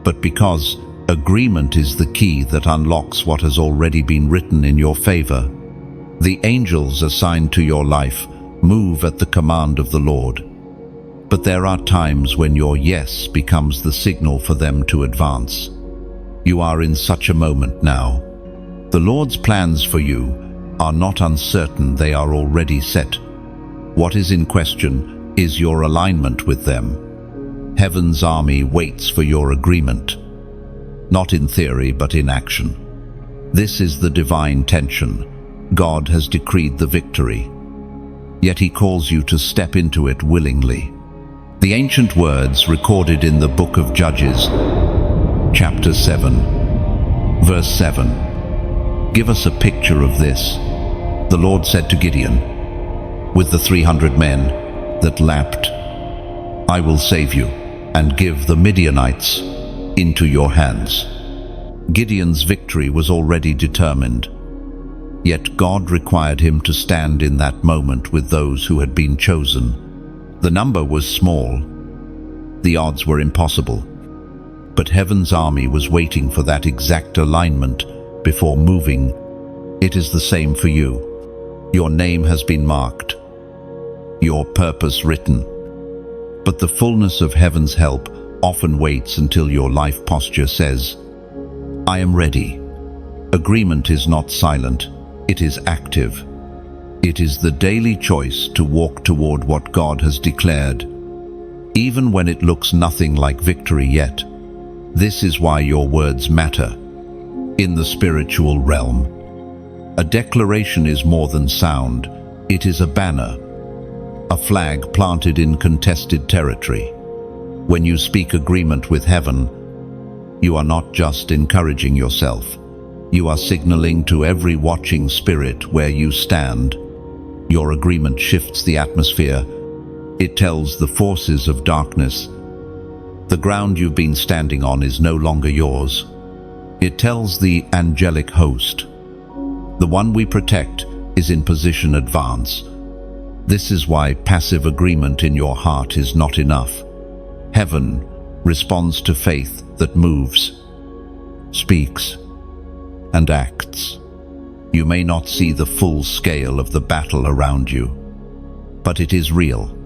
but because agreement is the key that unlocks what has already been written in your favor. The angels assigned to your life move at the command of the Lord. But there are times when your yes becomes the signal for them to advance. You are in such a moment now. The Lord's plans for you are not uncertain, they are already set. What is in question is your alignment with them. Heaven's army waits for your agreement, not in theory but in action. This is the divine tension. God has decreed the victory, yet he calls you to step into it willingly. The ancient words recorded in the book of Judges, chapter 7, verse 7, give us a picture of this. The Lord said to Gideon, with the 300 men that lapped, I will save you and give the Midianites into your hands. Gideon's victory was already determined. Yet God required him to stand in that moment with those who had been chosen. The number was small. The odds were impossible. But heaven's army was waiting for that exact alignment before moving. It is the same for you. Your name has been marked, your purpose written. But the fullness of heaven's help often waits until your life posture says, I am ready. Agreement is not silent, it is active. It is the daily choice to walk toward what God has declared, even when it looks nothing like victory yet. This is why your words matter. In the spiritual realm, a declaration is more than sound. It is a banner, a flag planted in contested territory. When you speak agreement with heaven, you are not just encouraging yourself. You are signaling to every watching spirit where you stand. Your agreement shifts the atmosphere. It tells the forces of darkness, the ground you've been standing on is no longer yours. It tells the angelic host, the one we protect is in position advance. This is why passive agreement in your heart is not enough. Heaven responds to faith that moves, speaks, and acts. You may not see the full scale of the battle around you, but it is real.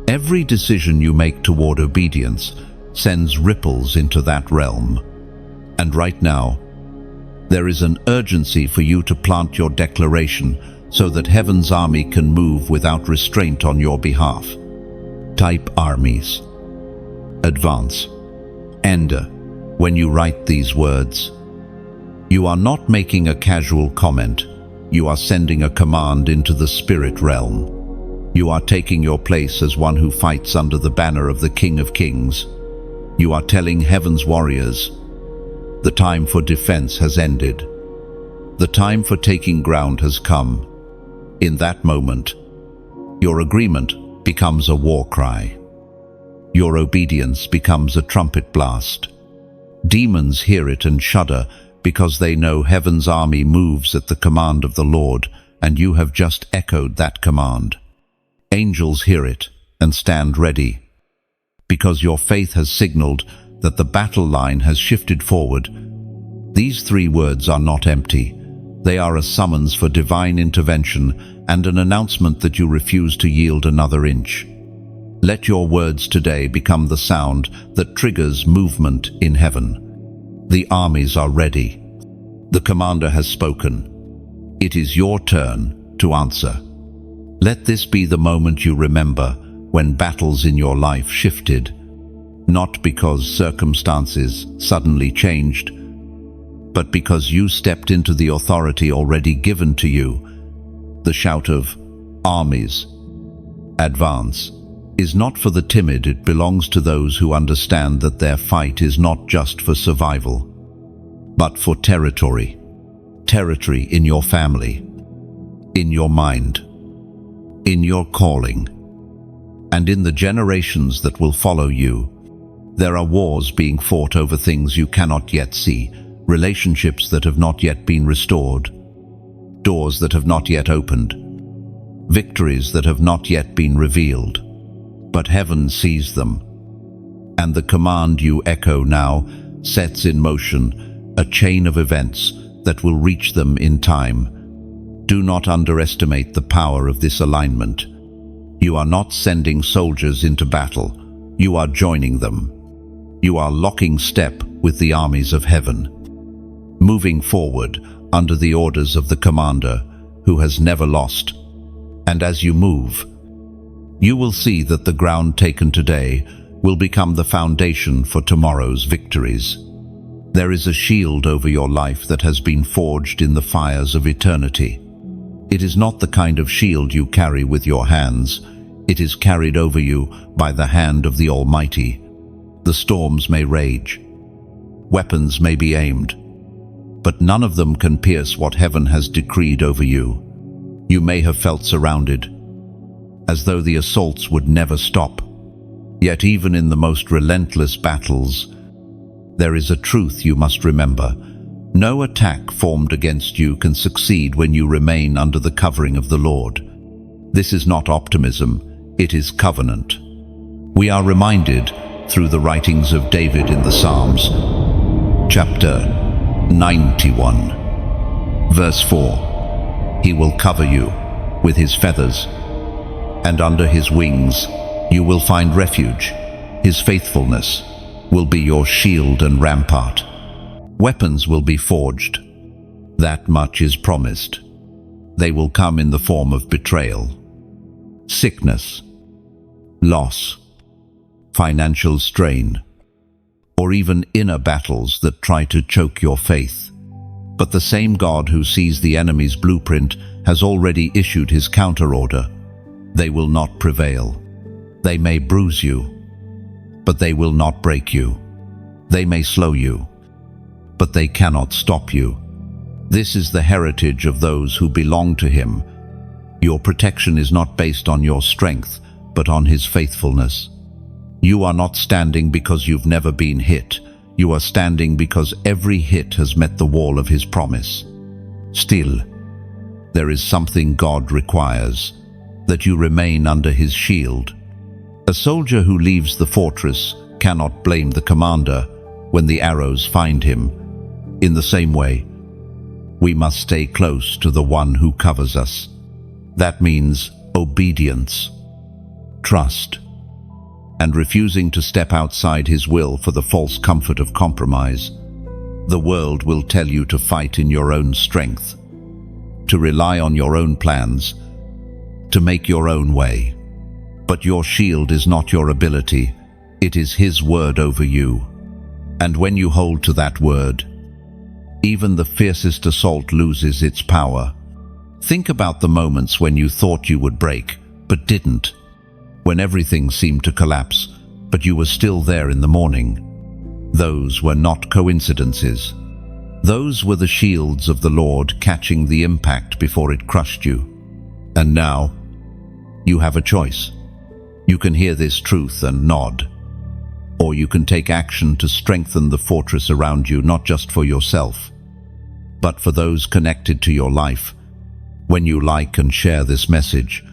Every decision you make toward obedience sends ripples into that realm. And right now, there is an urgency for you to plant your declaration so that heaven's army can move without restraint on your behalf. Type armies. Advance. Ender. When you write these words, you are not making a casual comment. You are sending a command into the spirit realm. You are taking your place as one who fights under the banner of the King of Kings. You are telling heaven's warriors, the time for defense has ended. The time for taking ground has come. In that moment, your agreement becomes a war cry. Your obedience becomes a trumpet blast. Demons hear it and shudder because they know heaven's army moves at the command of the Lord, and you have just echoed that command. Angels hear it and stand ready, because your faith has signaled that the battle line has shifted forward. These 3 words are not empty. They are a summons for divine intervention and an announcement that you refuse to yield another inch. Let your words today become the sound that triggers movement in heaven. The armies are ready. The commander has spoken. It is your turn to answer. Let this be the moment you remember when battles in your life shifted, not because circumstances suddenly changed, but because you stepped into the authority already given to you. The shout of armies, advance, is not for the timid. It belongs to those who understand that their fight is not just for survival, but for territory. Territory in your family, in your mind, in your calling, and in the generations that will follow you. There are wars being fought over things you cannot yet see, relationships that have not yet been restored, doors that have not yet opened, victories that have not yet been revealed. But heaven sees them, and the command you echo now sets in motion a chain of events that will reach them in time. Do not underestimate the power of this alignment. You are not sending soldiers into battle. You are joining them. You are locking step with the armies of heaven, moving forward under the orders of the commander who has never lost. And as you move, you will see that the ground taken today will become the foundation for tomorrow's victories. There is a shield over your life that has been forged in the fires of eternity. It is not the kind of shield you carry with your hands. It is carried over you by the hand of the Almighty. The storms may rage, weapons may be aimed, but none of them can pierce what heaven has decreed over you. You may have felt surrounded, as though the assaults would never stop. Yet even in the most relentless battles, there is a truth you must remember. No attack formed against you can succeed when you remain under the covering of the Lord. This is not optimism, it is covenant. We are reminded through the writings of David in the Psalms, chapter 91, verse 4. He will cover you with his feathers, and under his wings you will find refuge. His faithfulness will be your shield and rampart. Weapons will be forged. That much is promised. They will come in the form of betrayal, sickness, loss, financial strain, or even inner battles that try to choke your faith. But the same God who sees the enemy's blueprint has already issued his counterorder. They will not prevail. They may bruise you, but they will not break you. They may slow you, but they cannot stop you. This is the heritage of those who belong to him. Your protection is not based on your strength, but on his faithfulness. You are not standing because you've never been hit. You are standing because every hit has met the wall of his promise. Still, there is something God requires, that you remain under his shield. A soldier who leaves the fortress cannot blame the commander when the arrows find him. In the same way, we must stay close to the one who covers us. That means obedience, trust, and refusing to step outside his will for the false comfort of compromise. The world will tell you to fight in your own strength, to rely on your own plans, to make your own way. But your shield is not your ability, it is his word over you. And when you hold to that word, even the fiercest assault loses its power. Think about the moments when you thought you would break, but didn't. When everything seemed to collapse, but you were still there in the morning. Those were not coincidences. Those were the shields of the Lord catching the impact before it crushed you. And now, you have a choice. You can hear this truth and nod. Or you can take action to strengthen the fortress around you, not just for yourself, but for those connected to your life. When you like and share this message,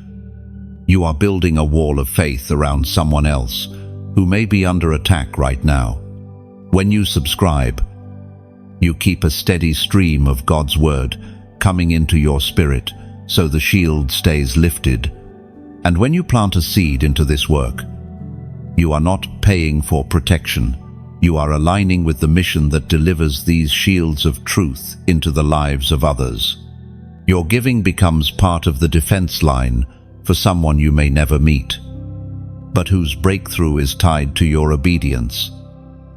you are building a wall of faith around someone else who may be under attack right now. When you subscribe, you keep a steady stream of God's word coming into your spirit, so the shield stays lifted. And when you plant a seed into this work, you are not paying for protection. You are aligning with the mission that delivers these shields of truth into the lives of others. Your giving becomes part of the defense line for someone you may never meet, but whose breakthrough is tied to your obedience.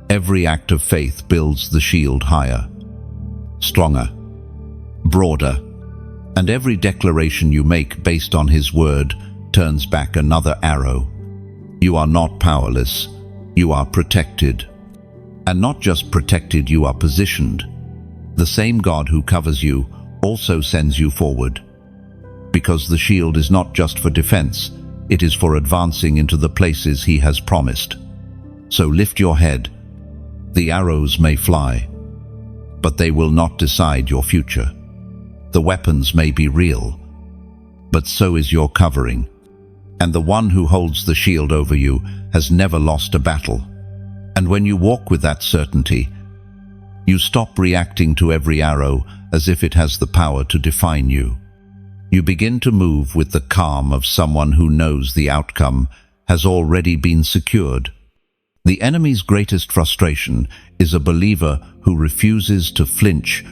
Every act of faith builds the shield higher, stronger, broader, and every declaration you make based on his word turns back another arrow. You are not powerless, you are protected. And not just protected, you are positioned. The same God who covers you also sends you forward. Because the shield is not just for defense, it is for advancing into the places he has promised. So lift your head. The arrows may fly, but they will not decide your future. The weapons may be real, but so is your covering. And the one who holds the shield over you has never lost a battle. And when you walk with that certainty, you stop reacting to every arrow as if it has the power to define you. You begin to move with the calm of someone who knows the outcome has already been secured. The enemy's greatest frustration is a believer who refuses to flinch,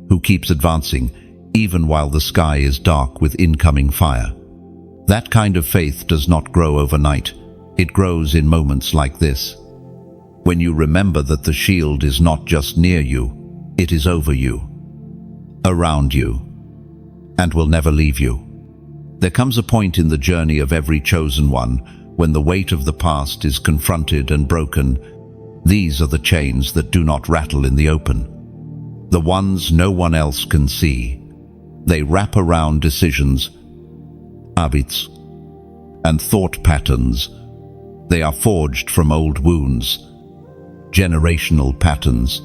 who keeps advancing even while the sky is dark with incoming fire. That kind of faith does not grow overnight. It grows in moments like this. When you remember that the shield is not just near you, it is over you, around you, and will never leave you. There comes a point in the journey of every chosen one when the weight of the past is confronted and broken. These are the chains that do not rattle in the open, the ones no one else can see. They wrap around decisions, habits, and thought patterns. They are forged from old wounds, generational patterns,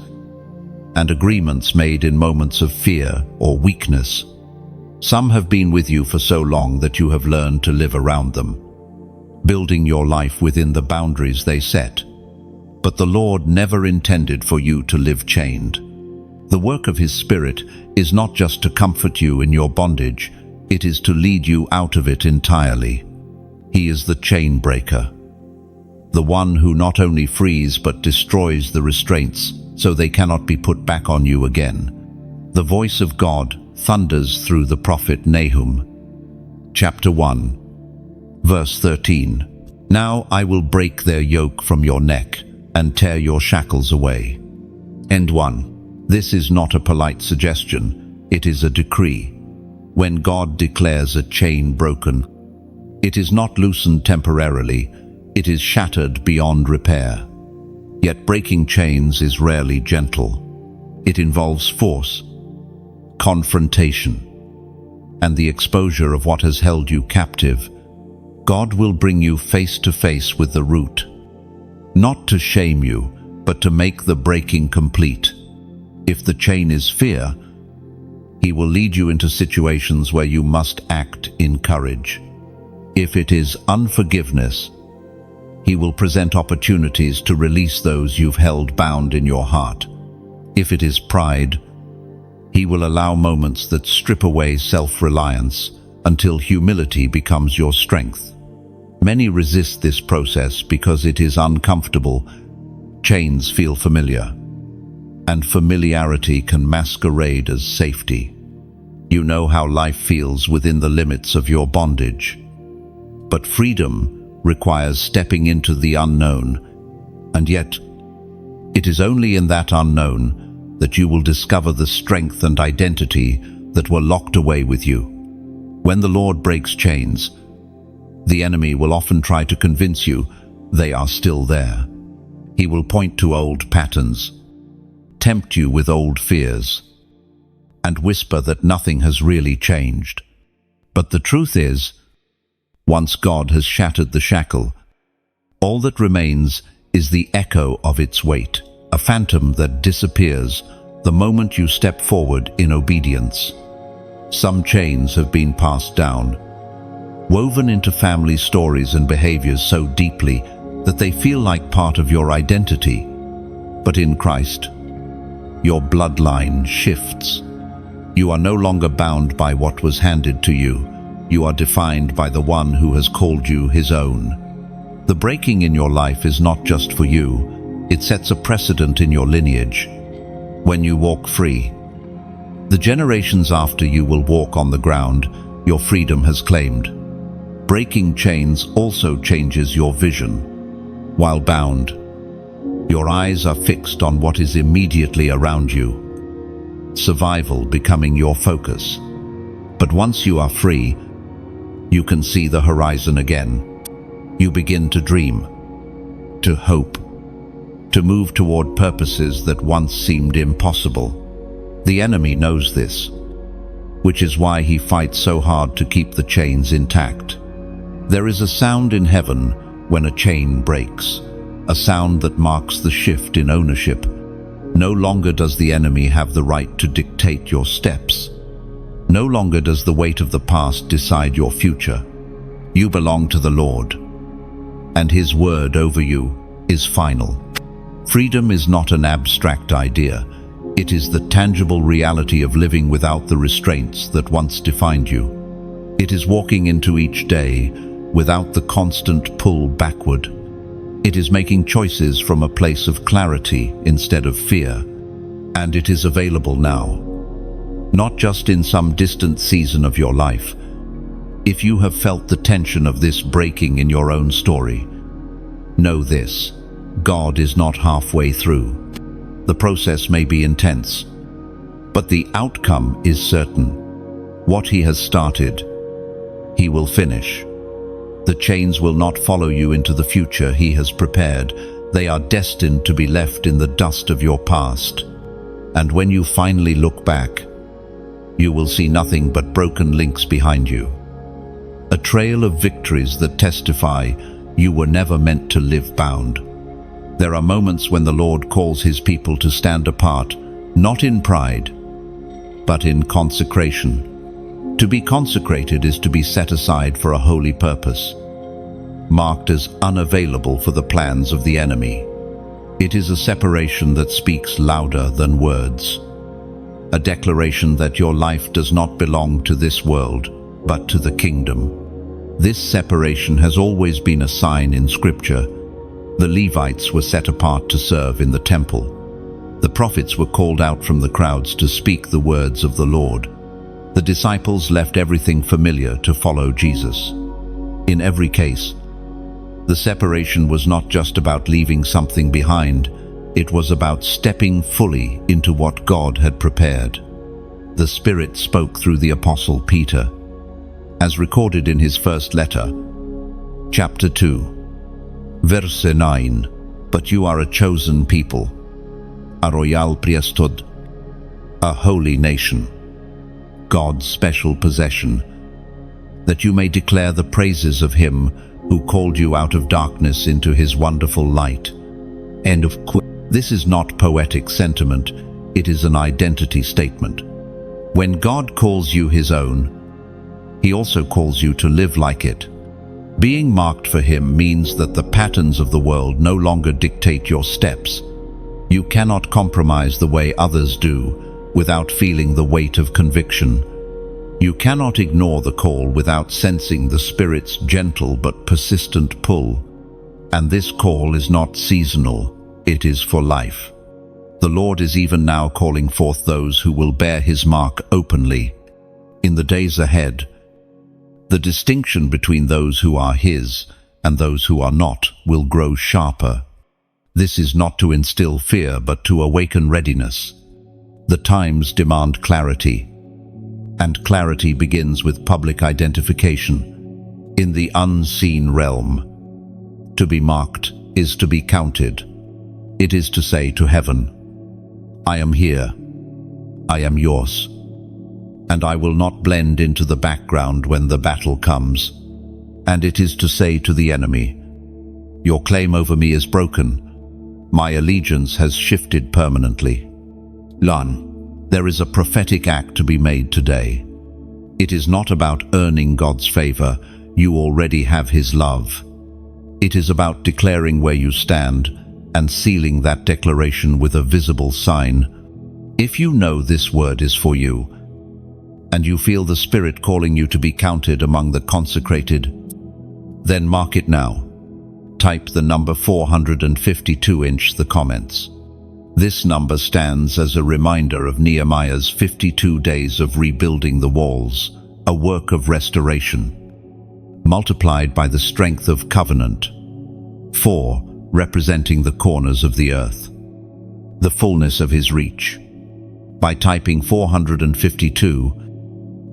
and agreements made in moments of fear or weakness. Some have been with you for so long that you have learned to live around them, building your life within the boundaries they set. But the Lord never intended for you to live chained. The work of His Spirit is not just to comfort you in your bondage, it is to lead you out of it entirely. He is the chain breaker, the one who not only frees but destroys the restraints so they cannot be put back on you again. The voice of God thunders through the prophet Nahum. Chapter 1, verse 13. Now I will break their yoke from your neck and tear your shackles away. End 1. This is not a polite suggestion, it is a decree. When God declares a chain broken, it is not loosened temporarily, it is shattered beyond repair. Yet breaking chains is rarely gentle. It involves force, confrontation, and the exposure of what has held you captive. God will bring you face to face with the root, not to shame you, but to make the breaking complete. If the chain is fear, He will lead you into situations where you must act in courage. If it is unforgiveness, He will present opportunities to release those you've held bound in your heart. If it is pride, He will allow moments that strip away self-reliance until humility becomes your strength. Many resist this process because it is uncomfortable. Chains feel familiar, and familiarity can masquerade as safety. You know how life feels within the limits of your bondage. But freedom requires stepping into the unknown, and yet it is only in that unknown that you will discover the strength and identity that were locked away with you. When the Lord breaks chains, the enemy will often try to convince you they are still there. He will point to old patterns, tempt you with old fears, and whisper that nothing has really changed. But the truth is, once God has shattered the shackle, all that remains is the echo of its weight, a phantom that disappears the moment you step forward in obedience. Some chains have been passed down, woven into family stories and behaviors so deeply that they feel like part of your identity. But in Christ, your bloodline shifts. You are no longer bound by what was handed to you. You are defined by the one who has called you His own. The breaking in your life is not just for you, it sets a precedent in your lineage. When you walk free, the generations after you will walk on the ground your freedom has claimed. Breaking chains also changes your vision. While bound, your eyes are fixed on what is immediately around you, survival becoming your focus. But once you are free, you can see the horizon again. You begin to dream, to hope, to move toward purposes that once seemed impossible. The enemy knows this, which is why he fights so hard to keep the chains intact. There is a sound in heaven when a chain breaks, a sound that marks the shift in ownership. No longer does the enemy have the right to dictate your steps. No longer does the weight of the past decide your future. You belong to the Lord, and His word over you is final. Freedom is not an abstract idea. It is the tangible reality of living without the restraints that once defined you. It is walking into each day without the constant pull backward. It is making choices from a place of clarity instead of fear. And it is available now, not just in some distant season of your life. If you have felt the tension of this breaking in your own story, know this: God is not halfway through. The process may be intense, but the outcome is certain. What He has started, He will finish. The chains will not follow you into the future He has prepared. They are destined to be left in the dust of your past. And when you finally look back, you will see nothing but broken links behind you. A trail of victories that testify you were never meant to live bound. There are moments when the Lord calls His people to stand apart, not in pride, but in consecration. To be consecrated is to be set aside for a holy purpose, marked as unavailable for the plans of the enemy. It is a separation that speaks louder than words, a declaration that your life does not belong to this world, but to the kingdom. This separation has always been a sign in Scripture. The Levites were set apart to serve in the temple. The prophets were called out from the crowds to speak the words of the Lord. The disciples left everything familiar to follow Jesus. In every case, the separation was not just about leaving something behind, it was about stepping fully into what God had prepared. The Spirit spoke through the Apostle Peter, as recorded in his first letter, chapter 2, verse 9, "But you are a chosen people, a royal priesthood, a holy nation, God's special possession, that you may declare the praises of him who called you out of darkness into his wonderful light." End of quote. This is not poetic sentiment, it is an identity statement. When God calls you his own, he also calls you to live like it. Being marked for him means that the patterns of the world no longer dictate your steps. You cannot compromise the way others do without feeling the weight of conviction. You cannot ignore the call without sensing the Spirit's gentle but persistent pull. And this call is not seasonal, it is for life. The Lord is even now calling forth those who will bear his mark openly. In the days ahead, the distinction between those who are his and those who are not will grow sharper. This is not to instill fear, but to awaken readiness. The times demand clarity, and clarity begins with public identification. In the unseen realm, to be marked is to be counted. It is to say to heaven, "I am here, I am yours, and I will not blend into the background when the battle comes." And it is to say to the enemy, "Your claim over me is broken, my allegiance has shifted permanently." There is a prophetic act to be made today. It is not about earning God's favor, you already have his love. It is about declaring where you stand and sealing that declaration with a visible sign. If you know this word is for you, and you feel the Spirit calling you to be counted among the consecrated, then mark it now. Type the number 452 in the comments. This number stands as a reminder of Nehemiah's 52 days of rebuilding the walls, a work of restoration, multiplied by the strength of covenant. 4, representing the corners of the earth, the fullness of his reach. By typing 452,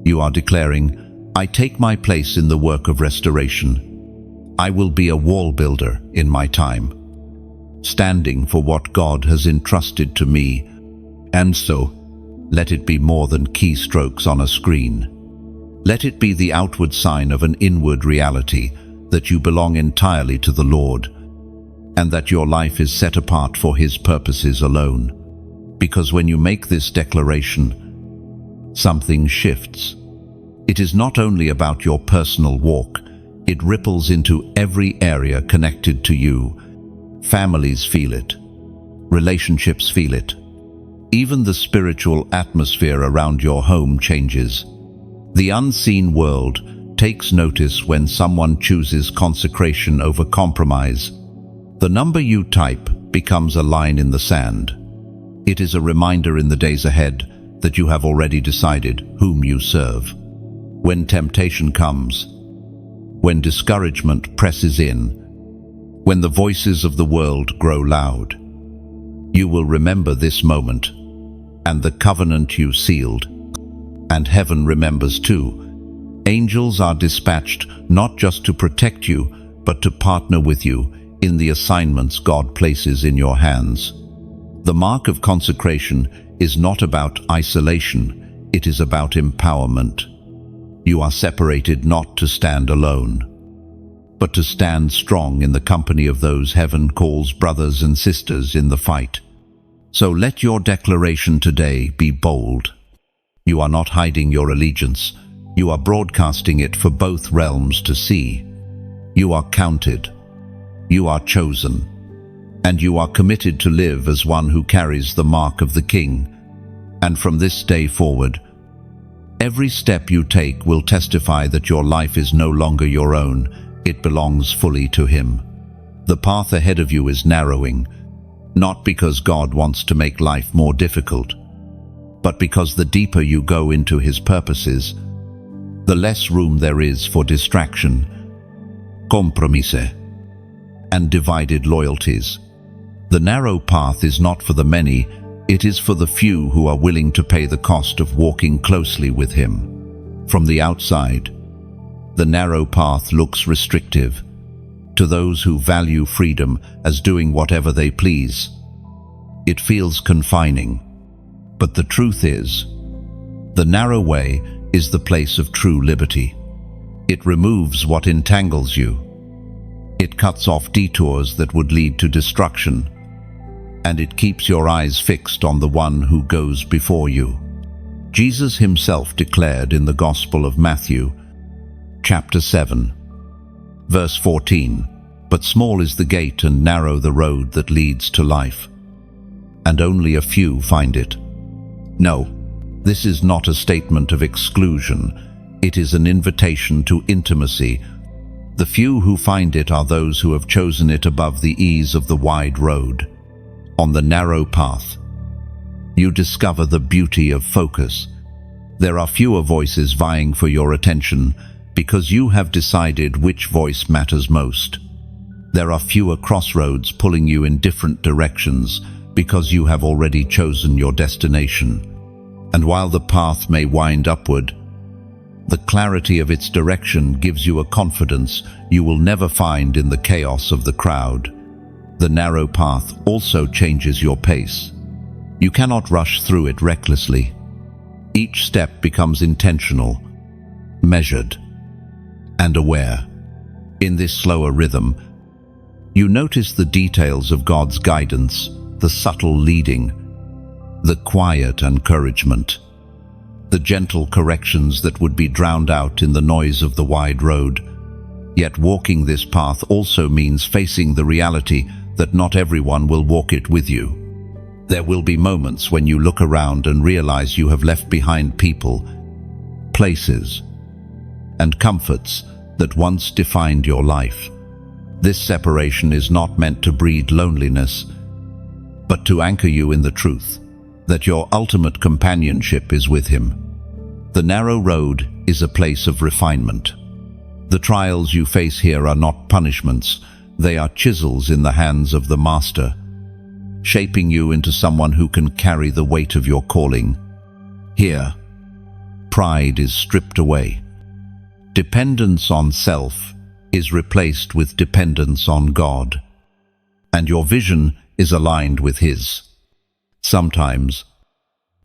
you are declaring, "I take my place in the work of restoration. I will be a wall builder in my time, standing for what God has entrusted to me." And so, let it be more than keystrokes on a screen. Let it be the outward sign of an inward reality that you belong entirely to the Lord, and that your life is set apart for his purposes alone. Because when you make this declaration, something shifts. It is not only about your personal walk, it ripples into every area connected to you. Families feel it. Relationships feel it. Even the spiritual atmosphere around your home changes. The unseen world takes notice when someone chooses consecration over compromise. The number you type becomes a line in the sand. It is a reminder in the days ahead that you have already decided whom you serve. When temptation comes, when discouragement presses in, when the voices of the world grow loud, you will remember this moment and the covenant you sealed. And heaven remembers too. Angels are dispatched not just to protect you, but to partner with you in the assignments God places in your hands. The mark of consecration is not about isolation, it is about empowerment. You are separated not to stand alone, but to stand strong in the company of those heaven calls brothers and sisters in the fight. So let your declaration today be bold. You are not hiding your allegiance. You are broadcasting it for both realms to see. You are counted. You are chosen. And you are committed to live as one who carries the mark of the King. And from this day forward, every step you take will testify that your life is no longer your own. It belongs fully to Him. The path ahead of you is narrowing, not because God wants to make life more difficult, but because the deeper you go into His purposes, the less room there is for distraction, compromise, and divided loyalties. The narrow path is not for the many, it is for the few who are willing to pay the cost of walking closely with Him. From the outside, the narrow path looks restrictive. To those who value freedom as doing whatever they please, it feels confining. But the truth is, the narrow way is the place of true liberty. It removes what entangles you. It cuts off detours that would lead to destruction, and it keeps your eyes fixed on the one who goes before you. Jesus Himself declared in the Gospel of Matthew, chapter 7, verse 14, "But small is the gate and narrow the road that leads to life, and only a few find it." No, this is not a statement of exclusion. It is an invitation to intimacy. The few who find it are those who have chosen it above the ease of the wide road. On the narrow path, you discover the beauty of focus. There are fewer voices vying for your attention because you have decided which voice matters most. There are fewer crossroads pulling you in different directions because you have already chosen your destination. And while the path may wind upward, the clarity of its direction gives you a confidence you will never find in the chaos of the crowd. The narrow path also changes your pace. You cannot rush through it recklessly. Each step becomes intentional, measured, and aware. In this slower rhythm, you notice the details of God's guidance, the subtle leading, the quiet encouragement, the gentle corrections that would be drowned out in the noise of the wide road. Yet walking this path also means facing the reality that not everyone will walk it with you. There will be moments when you look around and realize you have left behind people, places, and comforts that once defined your life. This separation is not meant to breed loneliness, but to anchor you in the truth that your ultimate companionship is with Him. The narrow road is a place of refinement. The trials you face here are not punishments, they are chisels in the hands of the Master, shaping you into someone who can carry the weight of your calling. Here, pride is stripped away. Dependence on self is replaced with dependence on God, and your vision is aligned with His. Sometimes,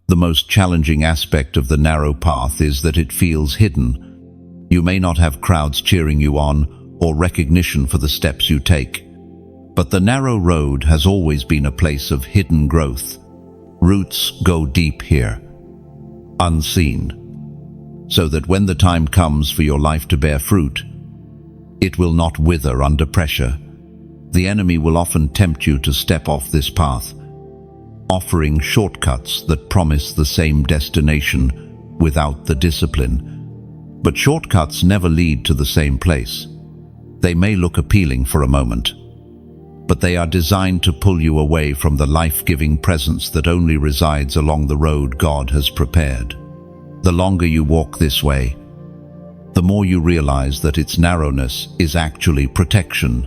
the most challenging aspect of the narrow path is that it feels hidden. You may not have crowds cheering you on or recognition for the steps you take, but the narrow road has always been a place of hidden growth. Roots go deep here, unseen, so that when the time comes for your life to bear fruit, it will not wither under pressure. The enemy will often tempt you to step off this path, offering shortcuts that promise the same destination without the discipline. But shortcuts never lead to the same place. They may look appealing for a moment, but they are designed to pull you away from the life-giving presence that only resides along the road God has prepared. The longer you walk this way, the more you realize that its narrowness is actually protection.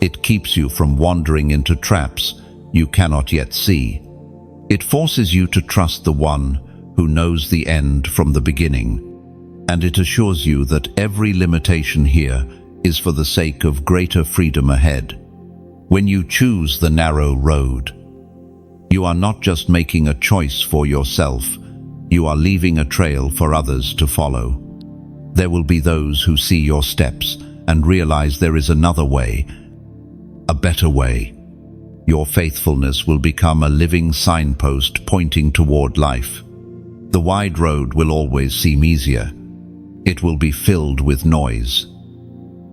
It keeps you from wandering into traps you cannot yet see. It forces you to trust the one who knows the end from the beginning, and it assures you that every limitation here is for the sake of greater freedom ahead. When you choose the narrow road, you are not just making a choice for yourself, you are leaving a trail for others to follow. There will be those who see your steps and realize there is another way, a better way. Your faithfulness will become a living signpost pointing toward life. The wide road will always seem easier. It will be filled with noise,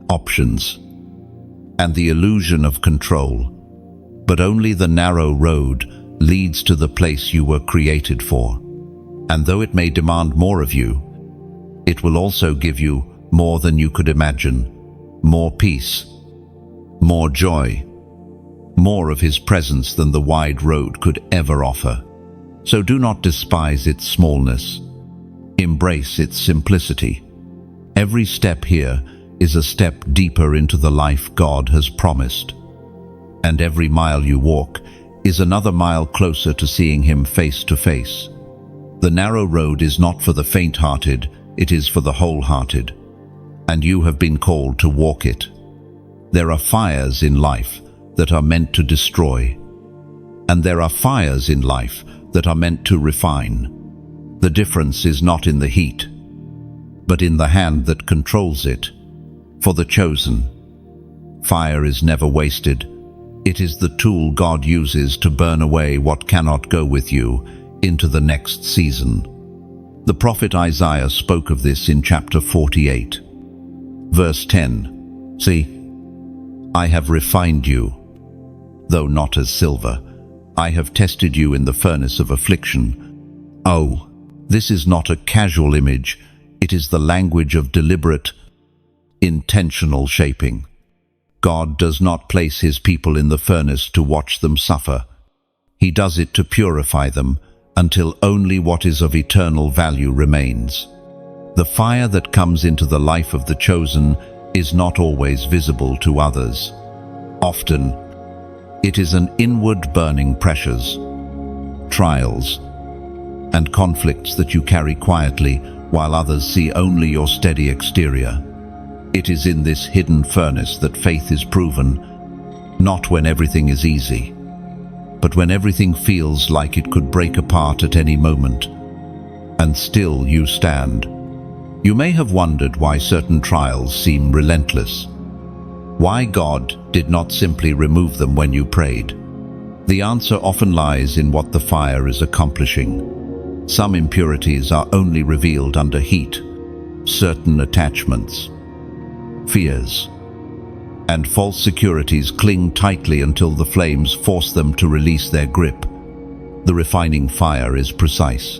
options, and the illusion of control. But only the narrow road leads to the place you were created for. And though it may demand more of you, it will also give you more than you could imagine, more peace, more joy, more of His presence than the wide road could ever offer. So do not despise its smallness. Embrace its simplicity. Every step here is a step deeper into the life God has promised. And every mile you walk is another mile closer to seeing Him face to face. The narrow road is not for the faint-hearted, it is for the wholehearted. And you have been called to walk it. There are fires in life that are meant to destroy. And there are fires in life that are meant to refine. The difference is not in the heat, but in the hand that controls it. For the chosen, fire is never wasted. It is the tool God uses to burn away what cannot go with you into the next season. The prophet Isaiah spoke of this in chapter 48. Verse 10, "See, I have refined you, though not as silver. I have tested you in the furnace of affliction." Oh, this is not a casual image. It is the language of deliberate, intentional shaping. God does not place His people in the furnace to watch them suffer. He does it to purify them until only what is of eternal value remains. The fire that comes into the life of the chosen is not always visible to others. Often, it is an inward burning pressures, trials, and conflicts that you carry quietly while others see only your steady exterior. It is in this hidden furnace that faith is proven, not when everything is easy, but when everything feels like it could break apart at any moment. And still you stand. You may have wondered why certain trials seem relentless. Why God did not simply remove them when you prayed. The answer often lies in what the fire is accomplishing. Some impurities are only revealed under heat. Certain attachments, fears, and false securities cling tightly until the flames force them to release their grip. The refining fire is precise.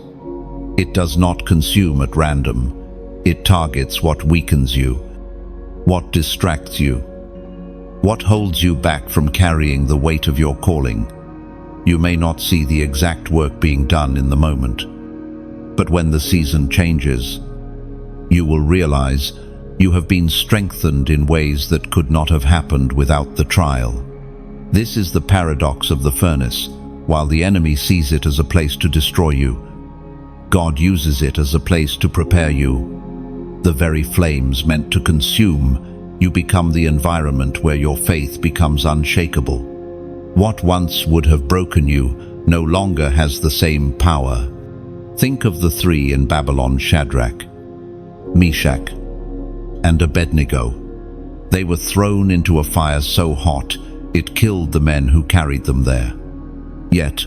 It does not consume at random. It targets what weakens you, what distracts you, what holds you back from carrying the weight of your calling. You may not see the exact work being done in the moment, but when the season changes, you will realize you have been strengthened in ways that could not have happened without the trial. This is the paradox of the furnace. While the enemy sees it as a place to destroy you, God uses it as a place to prepare you. The very flames meant to consume, you become the environment where your faith becomes unshakable. What once would have broken you no longer has the same power. Think of the three in Babylon: Shadrach, Meshach, and Abednego. They were thrown into a fire so hot it killed the men who carried them there. Yet,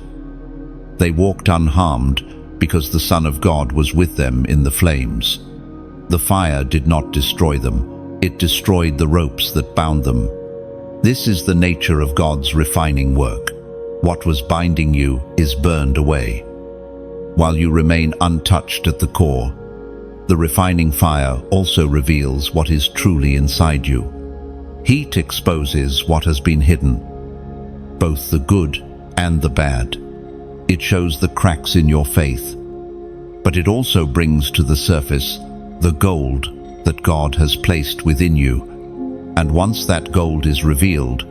they walked unharmed because the Son of God was with them in the flames. The fire did not destroy them, it destroyed the ropes that bound them. This is the nature of God's refining work. What was binding you is burned away, while you remain untouched at the core. The refining fire also reveals what is truly inside you. Heat exposes what has been hidden, both the good and the bad. It shows the cracks in your faith, but it also brings to the surface the gold that God has placed within you. And once that gold is revealed,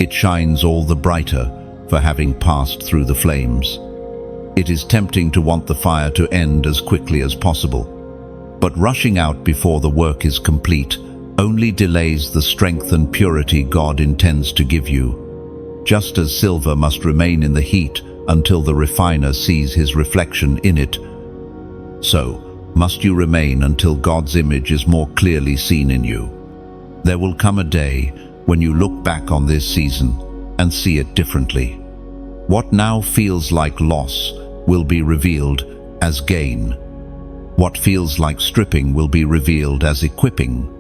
it shines all the brighter for having passed through the flames. It is tempting to want the fire to end as quickly as possible, but rushing out before the work is complete only delays the strength and purity God intends to give you. Just as silver must remain in the heat until the refiner sees his reflection in it, so must you remain until God's image is more clearly seen in you. There will come a day when you look back on this season and see it differently. What now feels like loss will be revealed as gain. What feels like stripping will be revealed as equipping.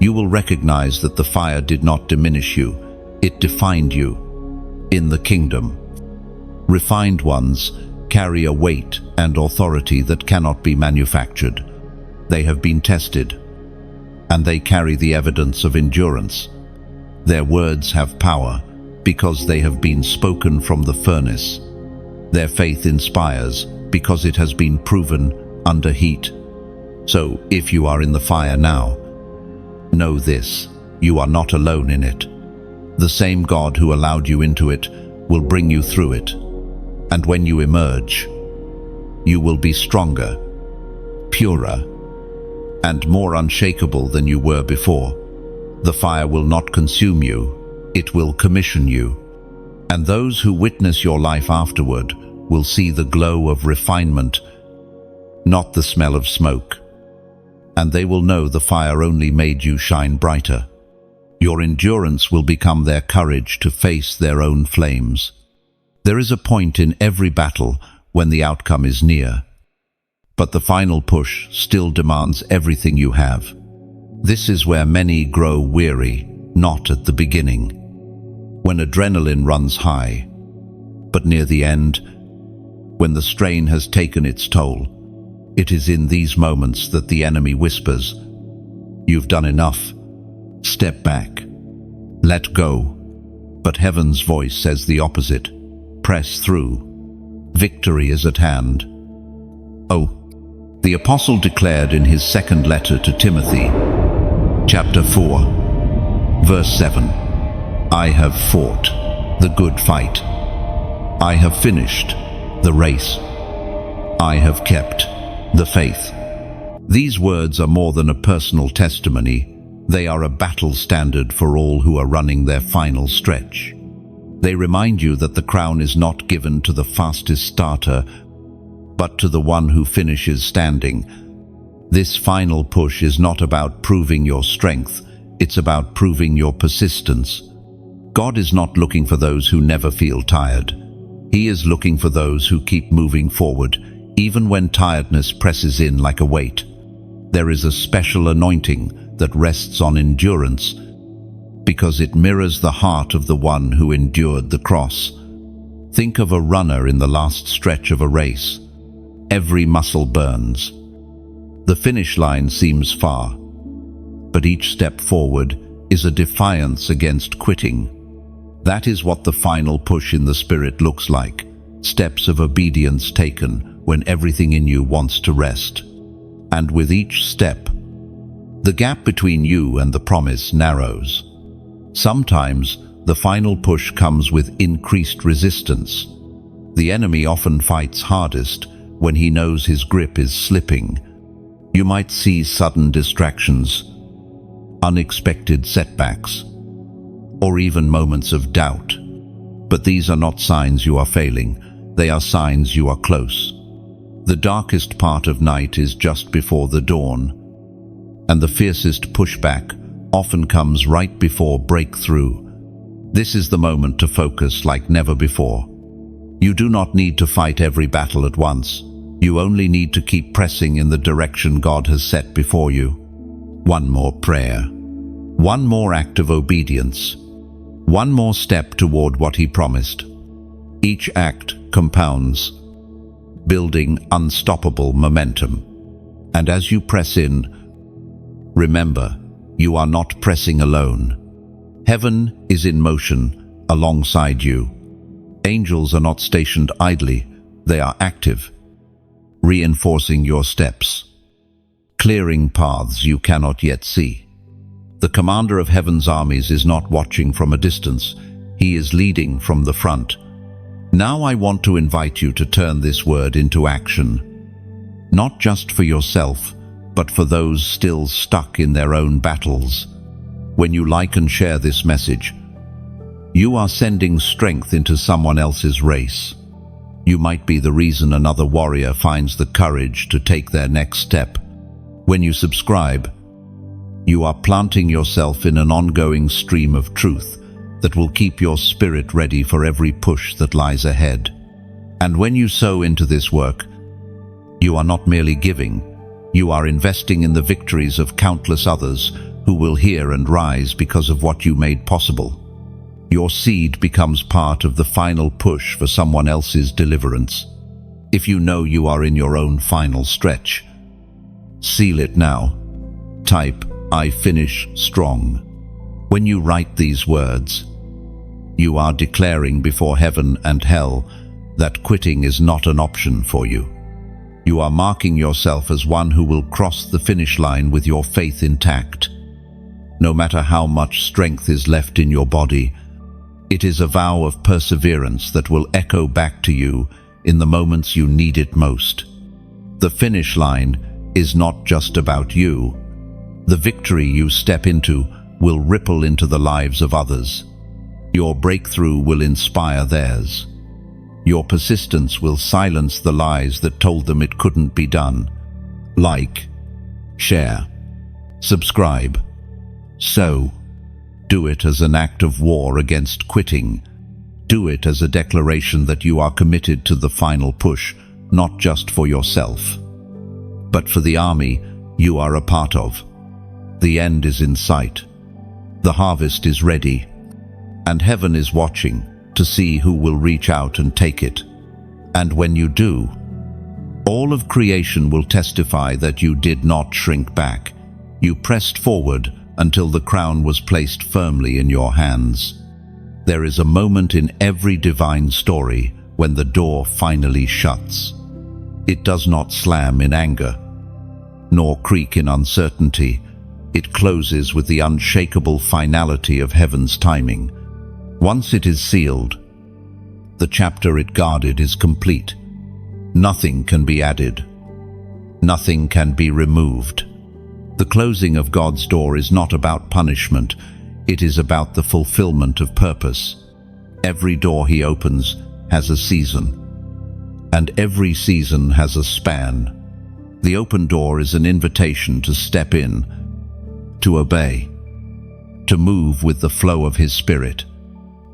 You will recognize that the fire did not diminish you, it defined you. In the kingdom, refined ones carry a weight and authority that cannot be manufactured. They have been tested, and they carry the evidence of endurance. Their words have power because they have been spoken from the furnace. Their faith inspires because it has been proven under heat. So, if you are in the fire now, know this: you are not alone in it. The same God who allowed you into it will bring you through it. And when you emerge, you will be stronger, purer, and more unshakable than you were before. The fire will not consume you, it will commission you. And those who witness your life afterward will see the glow of refinement, not the smell of smoke. And they will know the fire only made you shine brighter. Your endurance will become their courage to face their own flames. There is a point in every battle when the outcome is near, but the final push still demands everything you have. This is where many grow weary, not at the beginning, when adrenaline runs high, but near the end, when the strain has taken its toll. It is in these moments that the enemy whispers, "You've done enough. Step back. Let go." But heaven's voice says the opposite. Press through. Victory is at hand. Oh, the apostle declared in his second letter to Timothy, chapter 4, verse 7, "I have fought the good fight. I have finished the race. I have kept the faith." These words are more than a personal testimony. They are a battle standard for all who are running their final stretch. They remind you that the crown is not given to the fastest starter, but to the one who finishes standing. This final push is not about proving your strength, it's about proving your persistence. God is not looking for those who never feel tired. He is looking for those who keep moving forward, even when tiredness presses in like a weight. There is a special anointing that rests on endurance because it mirrors the heart of the one who endured the cross. Think of a runner in the last stretch of a race. Every muscle burns. The finish line seems far, but each step forward is a defiance against quitting. That is what the final push in the Spirit looks like. Steps of obedience taken when everything in you wants to rest. And with each step, the gap between you and the promise narrows. Sometimes the final push comes with increased resistance. The enemy often fights hardest when he knows his grip is slipping. You might see sudden distractions, unexpected setbacks, or even moments of doubt. But these are not signs you are failing, they are signs you are close. The darkest part of night is just before the dawn, and the fiercest pushback often comes right before breakthrough. This is the moment to focus like never before. You do not need to fight every battle at once. You only need to keep pressing in the direction God has set before you. One more prayer, one more act of obedience, one more step toward what He promised. Each act compounds, building unstoppable momentum. And as you press in, remember, you are not pressing alone. Heaven is in motion alongside you. Angels are not stationed idly, they are active, reinforcing your steps, clearing paths you cannot yet see. The commander of heaven's armies is not watching from a distance, he is leading from the front. Now I want to invite you to turn this word into action, not just for yourself, but for those still stuck in their own battles. When you like and share this message, you are sending strength into someone else's race. You might be the reason another warrior finds the courage to take their next step. When you subscribe, you are planting yourself in an ongoing stream of truth, that will keep your spirit ready for every push that lies ahead. And when you sow into this work, you are not merely giving, you are investing in the victories of countless others who will hear and rise because of what you made possible. Your seed becomes part of the final push for someone else's deliverance. If you know you are in your own final stretch, seal it now. Type, "I finish strong." When you write these words, you are declaring before heaven and hell that quitting is not an option for you. You are marking yourself as one who will cross the finish line with your faith intact. No matter how much strength is left in your body, it is a vow of perseverance that will echo back to you in the moments you need it most. The finish line is not just about you. The victory you step into will ripple into the lives of others. Your breakthrough will inspire theirs. Your persistence will silence the lies that told them it couldn't be done. Like, share, subscribe. So, do it as an act of war against quitting. Do it as a declaration that you are committed to the final push, not just for yourself, but for the army you are a part of. The end is in sight. The harvest is ready, and heaven is watching to see who will reach out and take it. And when you do, all of creation will testify that you did not shrink back. You pressed forward until the crown was placed firmly in your hands. There is a moment in every divine story when the door finally shuts. It does not slam in anger, nor creak in uncertainty. It closes with the unshakable finality of heaven's timing. Once it is sealed, the chapter it guarded is complete. Nothing can be added. Nothing can be removed. The closing of God's door is not about punishment. It is about the fulfillment of purpose. Every door He opens has a season, and every season has a span. The open door is an invitation to step in, to obey, to move with the flow of His Spirit.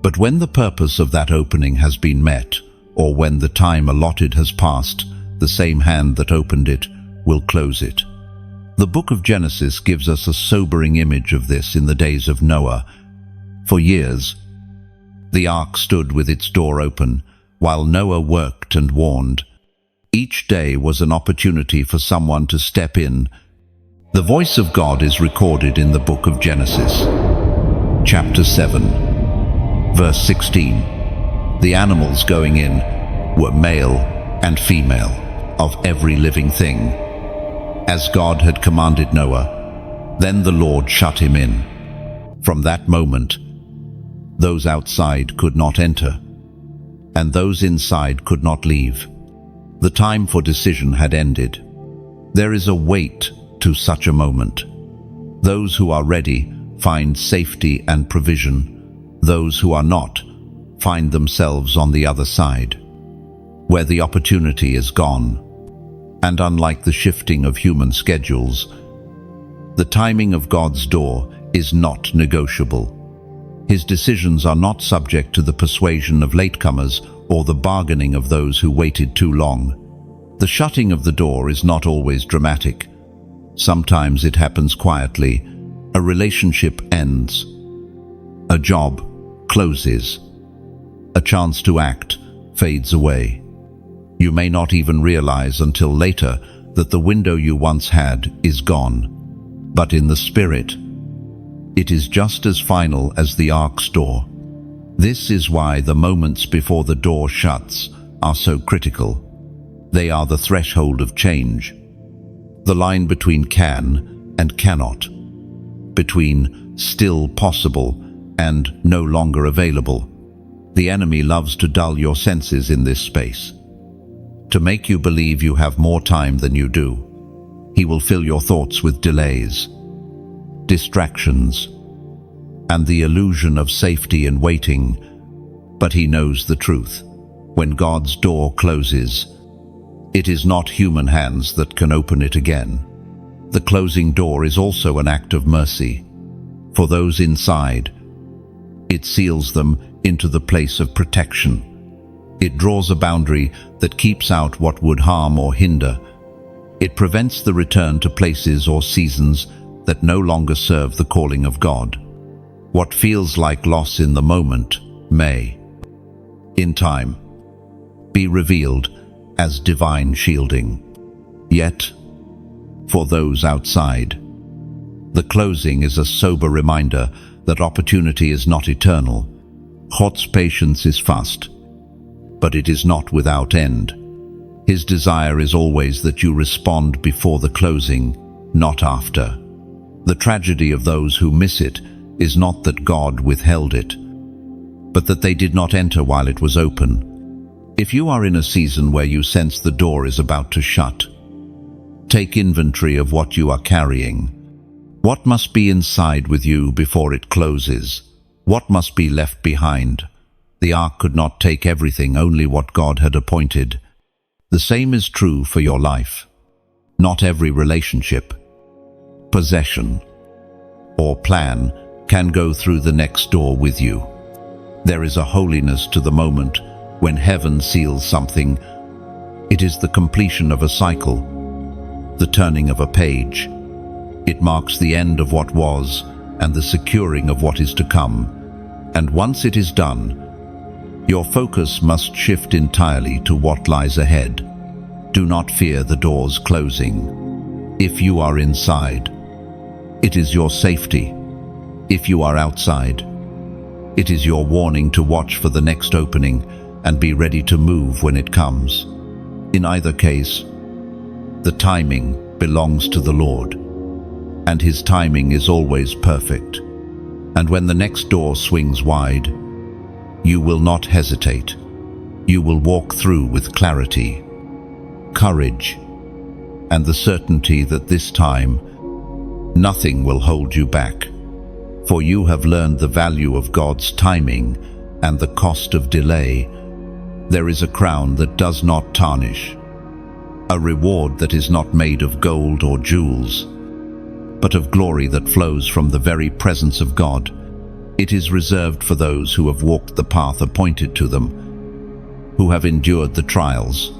But when the purpose of that opening has been met, or when the time allotted has passed, the same hand that opened it will close it. The book of Genesis gives us a sobering image of this in the days of Noah. For years, the ark stood with its door open, while Noah worked and warned. Each day was an opportunity for someone to step in. The voice of God is recorded in the book of Genesis, chapter 7. Verse 16, the animals going in were male and female of every living thing, as God had commanded Noah. Then the Lord shut him in. From that moment, those outside could not enter, and those inside could not leave. The time for decision had ended. There is a weight to such a moment. Those who are ready find safety and provision. Those who are not find themselves on the other side, where the opportunity is gone. And unlike the shifting of human schedules, the timing of God's door is not negotiable. His decisions are not subject to the persuasion of latecomers or the bargaining of those who waited too long. The shutting of the door is not always dramatic. Sometimes it happens quietly. A relationship ends. A job closes. A chance to act fades away. You may not even realize until later that the window you once had is gone. But in the spirit, it is just as final as the ark's door. This is why the moments before the door shuts are so critical. They are the threshold of change. The line between can and cannot, between still possible and no longer available. The enemy loves to dull your senses in this space, to make you believe you have more time than you do. He will fill your thoughts with delays, distractions, and the illusion of safety in waiting. But he knows the truth. When God's door closes, it is not human hands that can open it again. The closing door is also an act of mercy. For those inside, It seals them into the place of protection. It draws a boundary that keeps out what would harm or hinder. It prevents the return to places or seasons that no longer serve the calling of God. What feels like loss in the moment may, in time, be revealed as divine shielding. Yet, for those outside, the closing is a sober reminder that opportunity is not eternal. God's patience is fast, but it is not without end. His desire is always that you respond before the closing, not after. The tragedy of those who miss it is not that God withheld it, but that they did not enter while it was open. If you are in a season where you sense the door is about to shut, take inventory of what you are carrying. What must be inside with you before it closes? What must be left behind? The ark could not take everything, only what God had appointed. The same is true for your life. Not every relationship, possession, or plan can go through the next door with you. There is a holiness to the moment when heaven seals something. It is the completion of a cycle, the turning of a page. It marks the end of what was and the securing of what is to come. And once it is done, your focus must shift entirely to what lies ahead. Do not fear the doors closing. If you are inside, it is your safety. If you are outside, it is your warning to watch for the next opening and be ready to move when it comes. In either case, the timing belongs to the Lord, and His timing is always perfect. And when the next door swings wide, you will not hesitate. You will walk through with clarity, courage, and the certainty that this time, nothing will hold you back. For you have learned the value of God's timing and the cost of delay. There is a crown that does not tarnish, a reward that is not made of gold or jewels, but of glory that flows from the very presence of God. It is reserved for those who have walked the path appointed to them, who have endured the trials,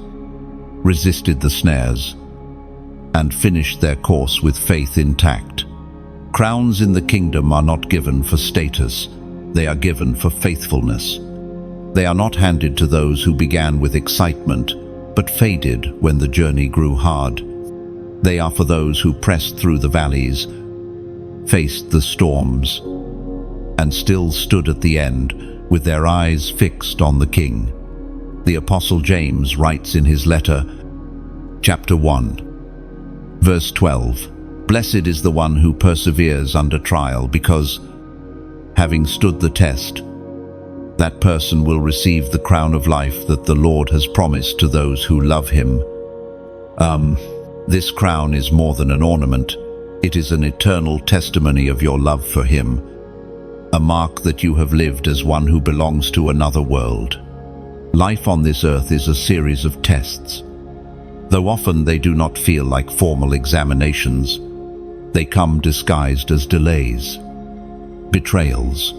resisted the snares, and finished their course with faith intact. Crowns in the kingdom are not given for status, they are given for faithfulness. They are not handed to those who began with excitement, but faded when the journey grew hard. They are for those who pressed through the valleys, faced the storms, and still stood at the end with their eyes fixed on the King. The Apostle James writes in his letter, chapter 1, verse 12, "Blessed is the one who perseveres under trial, because, having stood the test, that person will receive the crown of life that the Lord has promised to those who love Him." This crown is more than an ornament. It is an eternal testimony of your love for Him, a mark that you have lived as one who belongs to another world. Life on this earth is a series of tests. Though often they do not feel like formal examinations, they come disguised as delays, betrayals,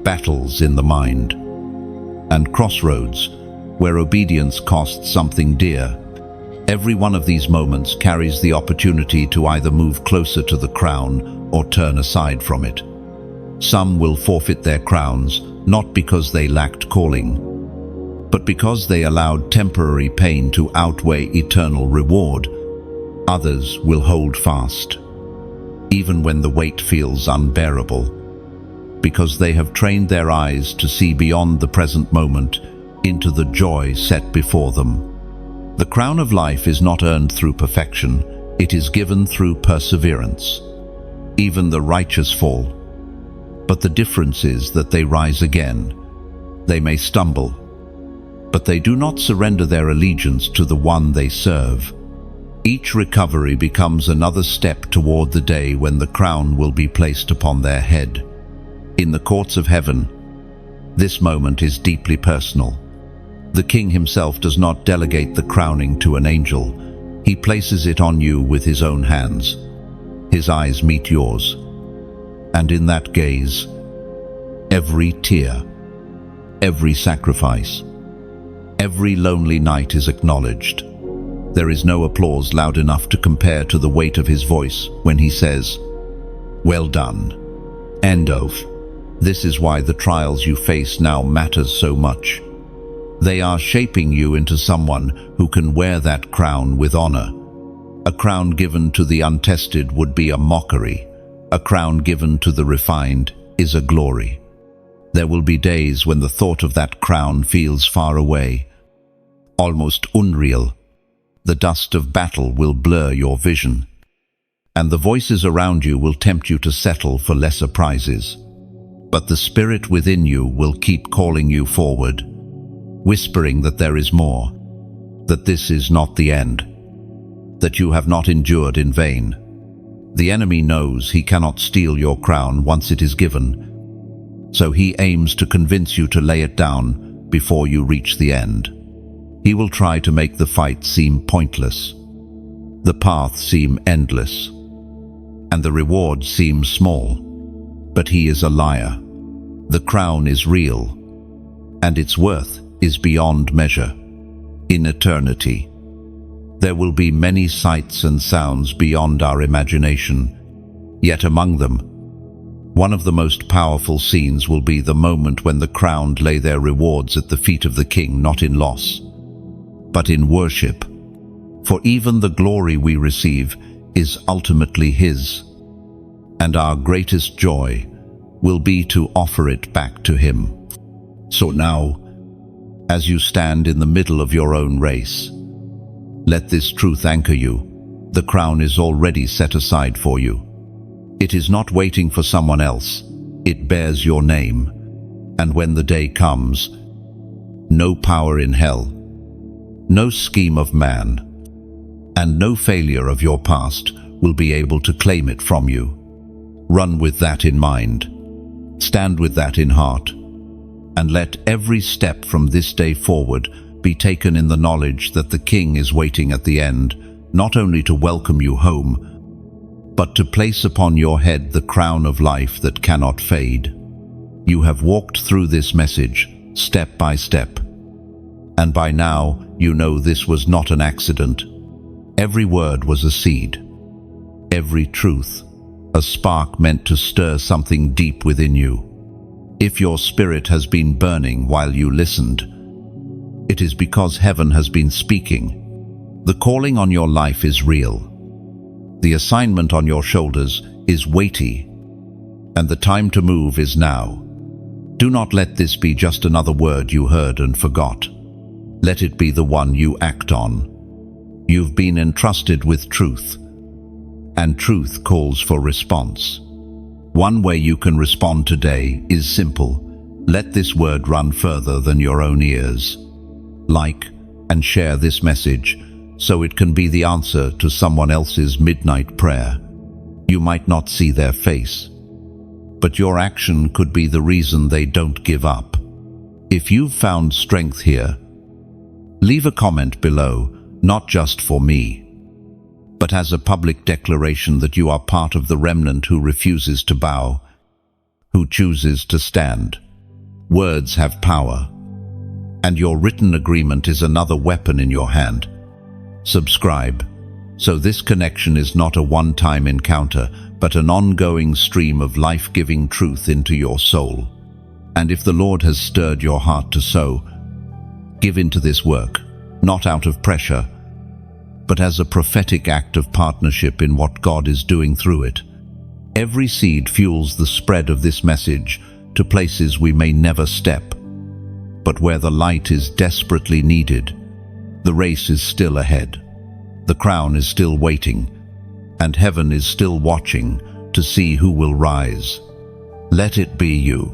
battles in the mind, and crossroads where obedience costs something dear. Every one of these moments carries the opportunity to either move closer to the crown or turn aside from it. Some will forfeit their crowns, not because they lacked calling, but because they allowed temporary pain to outweigh eternal reward. Others will hold fast, even when the weight feels unbearable, because they have trained their eyes to see beyond the present moment into the joy set before them. The crown of life is not earned through perfection, it is given through perseverance. Even the righteous fall, but the difference is that they rise again. They may stumble, but they do not surrender their allegiance to the one they serve. Each recovery becomes another step toward the day when the crown will be placed upon their head. In the courts of heaven, this moment is deeply personal. The King himself does not delegate the crowning to an angel. He places it on you with His own hands. His eyes meet yours, and in that gaze, Every tear, every sacrifice, every lonely night is acknowledged. There is no applause loud enough to compare to the weight of his voice when he says, "Well done." End of. This is why the trials you face now matters so much. They are shaping you into someone who can wear that crown with honor. A crown given to the untested would be a mockery. A crown given to the refined is a glory. There will be days when the thought of that crown feels far away, almost unreal. The dust of battle will blur your vision, and the voices around you will tempt you to settle for lesser prizes. But the spirit within you will keep calling you forward, whispering that there is more, that this is not the end, that you have not endured in vain. The enemy knows he cannot steal your crown once it is given, so he aims to convince you to lay it down before you reach the end. He will try to make the fight seem pointless, the path seem endless, and the reward seem small. But he is a liar. The crown is real, and its worth is beyond measure. In eternity, there will be many sights and sounds beyond our imagination, yet among them, one of the most powerful scenes will be the moment when the crowned lay their rewards at the feet of the King, not in loss, but in worship. For even the glory we receive is ultimately His, and our greatest joy will be to offer it back to Him. So now, as you stand in the middle of your own race, let this truth anchor you. The crown is already set aside for you. It is not waiting for someone else. It bears your name. And when the day comes, no power in hell, no scheme of man, and no failure of your past will be able to claim it from you. Run with that in mind. Stand with that in heart. And let every step from this day forward be taken in the knowledge that the King is waiting at the end, not only to welcome you home, but to place upon your head the crown of life that cannot fade. You have walked through this message step by step, and by now you know this was not an accident. Every word was a seed, every truth a spark meant to stir something deep within you. If your spirit has been burning while you listened, it is because heaven has been speaking. The calling on your life is real. The assignment on your shoulders is weighty, and the time to move is now. Do not let this be just another word you heard and forgot. Let it be the one you act on. You've been entrusted with truth, and truth calls for response. One way you can respond today is simple. Let this word run further than your own ears. Like and share this message so it can be the answer to someone else's midnight prayer. You might not see their face, but your action could be the reason they don't give up. If you've found strength here, leave a comment below, not just for me, but as a public declaration that you are part of the remnant who refuses to bow, who chooses to stand. Words have power, and your written agreement is another weapon in your hand. Subscribe, so this connection is not a one-time encounter, but an ongoing stream of life-giving truth into your soul. And if the Lord has stirred your heart to sow, give into this work, not out of pressure, but as a prophetic act of partnership in what God is doing through it. Every seed fuels the spread of this message to places we may never step. But where the light is desperately needed, the race is still ahead. The crown is still waiting, and heaven is still watching to see who will rise. Let it be you.